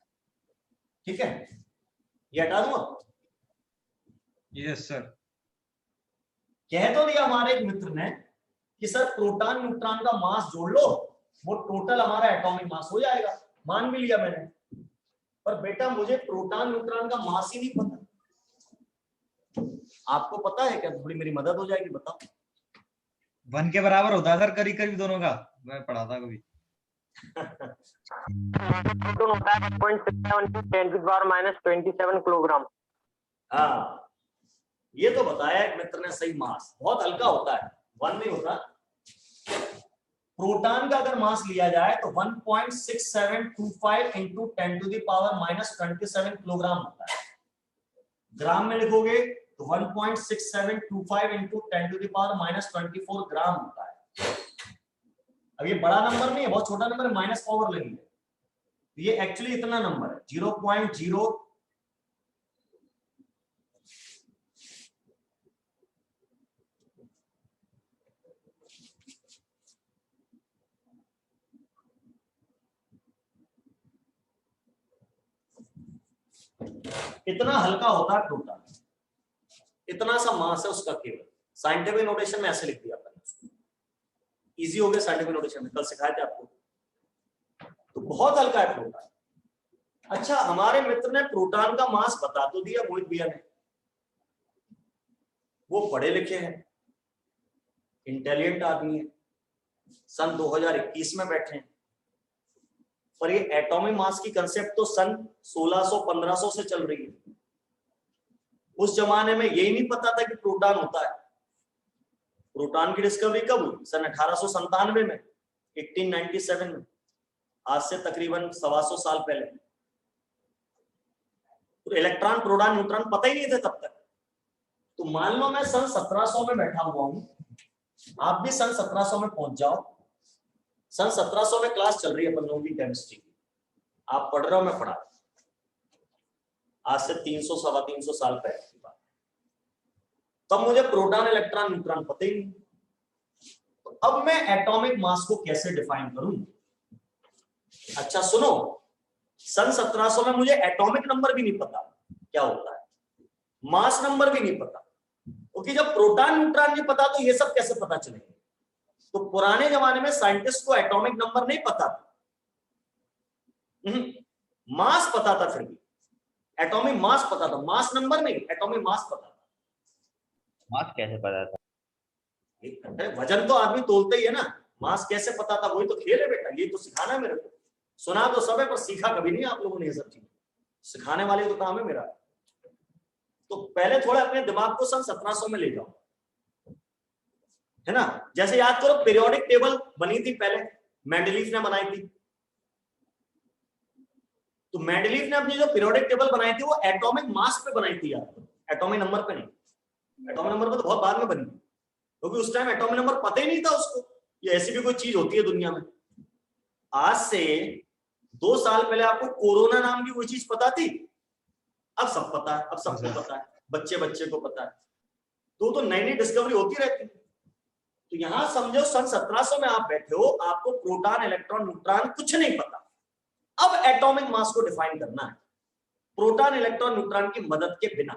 ठीक है, ये हटा दूंगा। Yes sir. कह तो दिया हमारे एक मित्र ने कि सर प्रोटॉन न्यूट्रॉन का मास जोड़ लो, वो टोटल हमारा एटॉमिक मास हो जाएगा, मान भी लिया मैंने। पर बेटा मुझे प्रोटॉन न्यूट्रॉन का मास ही नहीं पता, आपको पता है क्या? थोड़ी मेरी मदद हो जाएगी, बताओ। 1 के बराबर होता है सर करीब करीब दोनों का, मैं पढ़ा था कभी। प्रोटॉन होता है 0.67 किलोग्राम। हाँ ये तो बताया एक मित्र ने सही, मास बहुत हल्का होता है, 1 नहीं होता। प्रोटॉन का अगर मास लिया जाए तो 1.6725 इंटू 10⁻⁻27 किलोग्राम होता है। ग्राम में लिखोगे तो 1.6725 इंटू 10⁻⁻24 ग्राम होता है। अब ये बड़ा नंबर नहीं है, बहुत छोटा नंबर है, माइनस पावर लगी है, ये एक्चुअली इतना नंबर है 0.0। इतना हल्का होता है प्रोटॉन, इतना सा मास है उसका केवल। साइंटिफिक नोटेशन में ऐसे लिख दिया अपन उसको, इजी हो गया साइंटिफिक नोटेशन में, कल सिखाए थे आपको। तो बहुत हल्का है प्रोटॉन। अच्छा हमारे मित्र ने प्रोटॉन का मास बता तो दिया, मोहित भैया ने, वो पढ़े लिखे हैं, इंटेलिजेंट आदमी है, सन 2021 में बैठे हैं, पर ये एटॉमिक मास की कंसेप्ट तो सन 1600-1500 से चल रही है। उस जमाने में यही नहीं पता था कि प्रोटॉन होता है। प्रोटॉन की डिस्कवरी कब हुई? सन 1897 में, 1897 में, आज से तकरीबन 125 साल पहले। तो इलेक्ट्रॉन, प्रोटॉन, न्यूट्रॉन पता ही नहीं थे तब तक। तो मान लो मैं सन 1700 में बैठा हुआ हूं, आप भी सन 1700 में पहुंच जाओ। सन 1700 में क्लास चल रही है अपन लोगों की केमिस्ट्री की, आप पढ़ रहे हो, मैं पढ़ा, आज से 300-325 साल पहले की बात। तब मुझे प्रोटॉन, इलेक्ट्रॉन, न्यूट्रॉन पता ही नहीं। तो अब मैं एटॉमिक मास को कैसे डिफाइन करूं? अच्छा सुनो, सन 1700 में मुझे एटॉमिक नंबर भी नहीं पता क्या होता है, मास नंबर भी नहीं पता, क्योंकि जब प्रोटॉन, न्यूट्रॉन नहीं पता तो ये सब कैसे पता चलेंगे? तो पुराने जमाने में साइंटिस्ट को एटॉमिक नंबर नहीं पता था, मास पता था, फिर भी एटॉमिक मास पता था, मास नंबर नहीं, एटॉमिक मास पता था। मास कैसे पता था? वजन तो आदमी तोलते ही है ना, मास कैसे पता था? वही तो खेल है बेटा, ये तो सिखाना है मेरे को। सुना तो सब है पर सीखा कभी नहीं आप लोगों ने ये सब चीजें, सिखाने वाले तो काम है मेरा। तो पहले थोड़ा अपने दिमाग को सन 1700 में ले जाओ, है ना। जैसे याद करो पीरियोडिक टेबल बनी थी पहले, मेंडलीफ ने बनाई थी। तो मेंडलीफ ने अपनी जो पीरियोडिक टेबल बनाई थी वो एटॉमिक मास पे बनाई थी, यार एटॉमिक नंबर पे नहीं। एटॉमिक नंबर पे तो बहुत बाद में बनी, क्योंकि उस टाइम एटॉमिक नंबर पता ही नहीं था उसको, ये ऐसी भी कोई चीज होती है दुनिया में। आज से 2 साल पहले आपको कोरोना नाम की कोई चीज पता थी? अब सब पता है, अब सबको पता है, बच्चे को पता है। तो नई नई डिस्कवरी होती रहती है। तो यहां समझो सन 1700 में आप बैठे हो, आपको प्रोटॉन इलेक्ट्रॉन न्यूट्रॉन कुछ नहीं पता, अब एटॉमिक मास को डिफाइन करना है प्रोटॉन इलेक्ट्रॉन न्यूट्रॉन की मदद के बिना।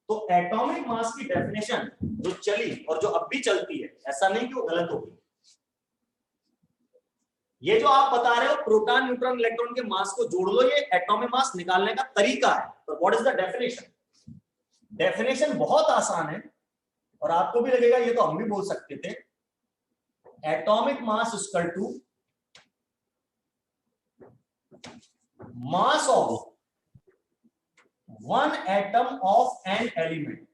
तो एटॉमिक मास की डेफिनेशन जो चली और जो अब भी चलती है, ऐसा नहीं कि वो गलत होगी, ये जो आप बता रहे हो प्रोटॉन न्यूट्रॉन इलेक्ट्रॉन के मास को जोड़ लो, ये एटॉमिक मास निकालने का तरीका है। तो what is the definition? Definition बहुत आसान है और आपको भी लगेगा ये तो हम भी बोल सकते थे। Atomic mass equal to mass of one atom of an element.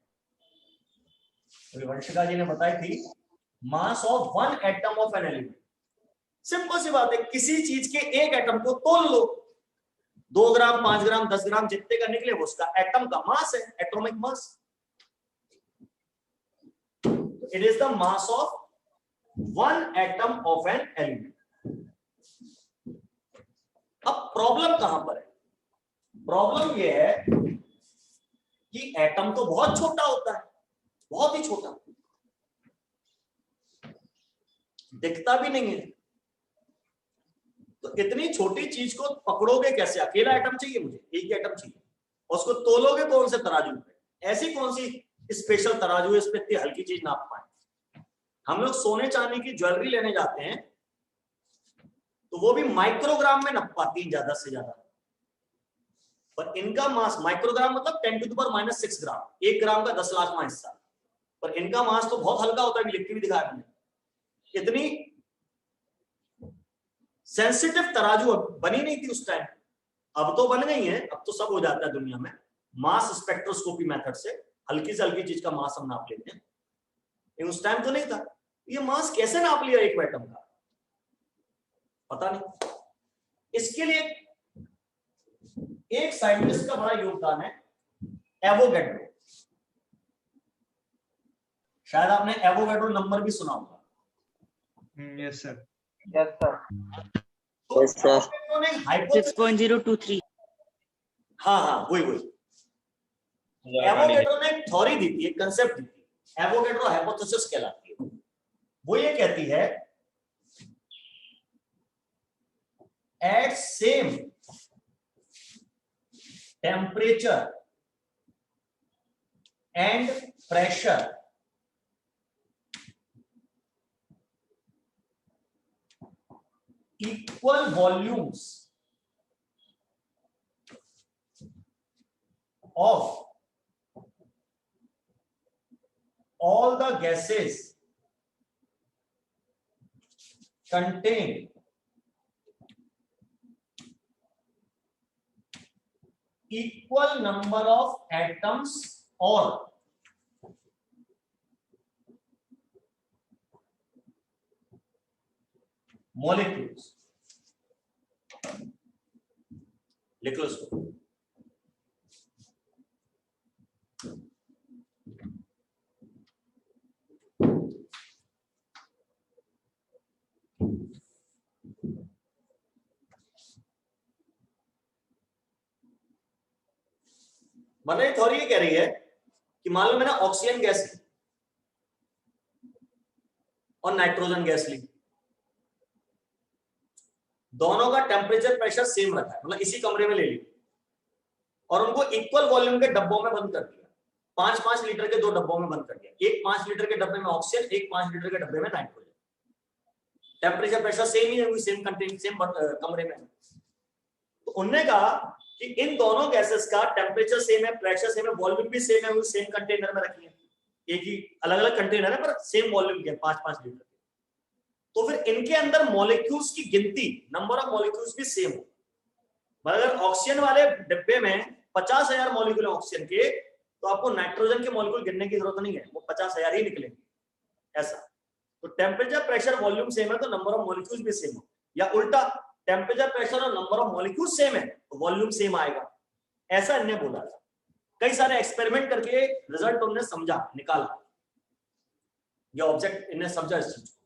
Vanshika ji ने बताई थी mass of one atom of an element. Simple सी बात है, किसी चीज के एक एटम को तोल लो, 2 ग्राम 5 ग्राम 10 ग्राम जितने का निकले वो उसका एटम का मास है, atomic mass. It is the mass of one atom of an element. अब प्रॉब्लम कहां पर है? प्रॉब्लम ये है कि एटम तो बहुत छोटा होता है, बहुत ही छोटा, दिखता भी नहीं है। तो इतनी छोटी चीज को पकड़ोगे कैसे? अकेला एटम चाहिए मुझे, एक ही एटम चाहिए, और उसको तोलोगे कौन से तराजू पे? ऐसी कौन सी स्पेशल तराजू है इस पे इतनी हल्की चीज नाप पाए? हम लोग सोने चांदी की ज्वेलरी लेने जाते हैं तो वो भी माइक्रोग्राम में नप पाती है ज्यादा से ज्यादा, पर इनका मास माइक्रोग्राम मतलब 10⁻⁻6 ग्राम, 1 ग्राम का 10 लाखवां हिस्सा, पर इनका मास तो बहुत हल्का होता है, लिख के भी दिखाया मैंने। इतनी सेंसिटिव तराजू बनी नहीं थी उस टाइम, अब तो बन गई है, अब तो सब हो जाता है दुनिया में मास स्पेक्ट्रोस्कोपी मेथड से, हल्की से हल्की चीज का मास हम नाप लेते हैं, लेकिन उस टाइम तो नहीं था। ये मास कैसे नाप लिया एक एटम का? पता नहीं। इसके लिए एक साइंटिस्ट का बड़ा योगदान है, एवोगैड्रो। शायद आपने एवोगैड्रो नंबर भी सुना होगा। Yes sir. Yes sir. तो Yes, sir. एवोगैड्रो ने हाइपोथेसिस 6.023। हाँ वही एवोगैड्रो ने एक थ्योरी दी थी, एक कंसेप्ट दी थी, एवोगैड्रो हाइपोथेसिस कहलाती है। वो ये कहती है at same temperature and pressure equal volumes of all the gases contain equal number of atoms or molecules। लिख लो इसको। मतलब थ्योरी ये कह रही है कि मान लो मैंने ऑक्सीजन गैस ली और नाइट्रोजन गैस ली, दोनों का टेम्परेचर प्रेशर सेम रखा है, मतलब इसी कमरे में ले ली और उनको इक्वल वॉल्यूम के डब्बों में बंद कर दिया, 5-5 लीटर के 2 डब्बों में बंद कर दिया, एक 5 लीटर के डब्बे में ऑक्सीजन, एक 5 लीटर के डब्बे में नाइट्रोजन, टेम्परेचर प्रेशर सेम ही है, सेम कंटेन सेम कमरे में। तो उन्होंने कहा कि इन दोनों गैसेस का टेम्परेचर सेम है, प्रेशर सेम है, वॉल्यूम भी सेम है, वो सेम कंटेनर में रखी है, एक ही अलग अलग कंटेनर है पर सेम वॉल्यूम के 5-5 लीटर। तो फिर इनके अंदर मॉलिक्यूल्स की गिनती, नंबर ऑफ मॉलिक्यूल्स भी सेम हो। अगर ऑक्सीजन वाले डिब्बे में 50,000 मॉलिक्यूल है ऑक्सीजन के, तो आपको नाइट्रोजन के मॉलिक्यूल गिनने की जरूरत नहीं है, वो 50,000 ही निकलेंगे ऐसा। तो टेम्परेचर प्रेशर वॉल्यूम सेम है तो नंबर ऑफ मॉलिक्यूल्स भी सेम हो, या उल्टा टेम्परेचर प्रेशर और नंबर ऑफ मॉलिक्यूल सेम है तो वॉल्यूम सेम आएगा, ऐसा इन्होंने बोला था। कई सारे एक्सपेरिमेंट करके रिजल्ट उन्होंने समझा, निकाला, ये ऑब्जेक्ट इन्हें समझा इस चीज को।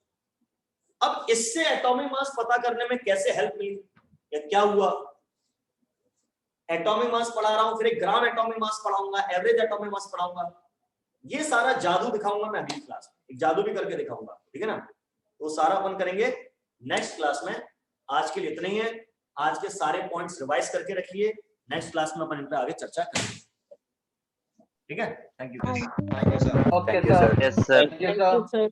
अब इससे एटॉमिक मास पता करने में कैसे हेल्प मिली या क्या हुआ? एटॉमिक मास पढ़ा रहा हूं, फिर एक ग्राम एटॉमिक मास पढ़ाऊंगा, एवरेज एटॉमिक मास पढ़ाऊंगा, ये सारा जादू दिखाऊंगा मैं अगली क्लास में, एक जादू भी करके दिखाऊंगा, ठीक है ना। तो सारा अपन करेंगे नेक्स्ट क्लास में। आज के लिए इतना ही है। आज के सारे पॉइंट्स रिवाइज करके रखिए, नेक्स्ट क्लास में अपन इन पे आगे चर्चा करेंगे, ठीक है। Thank you. Thank you sir. Okay sir. Yes sir. Thank you, sir.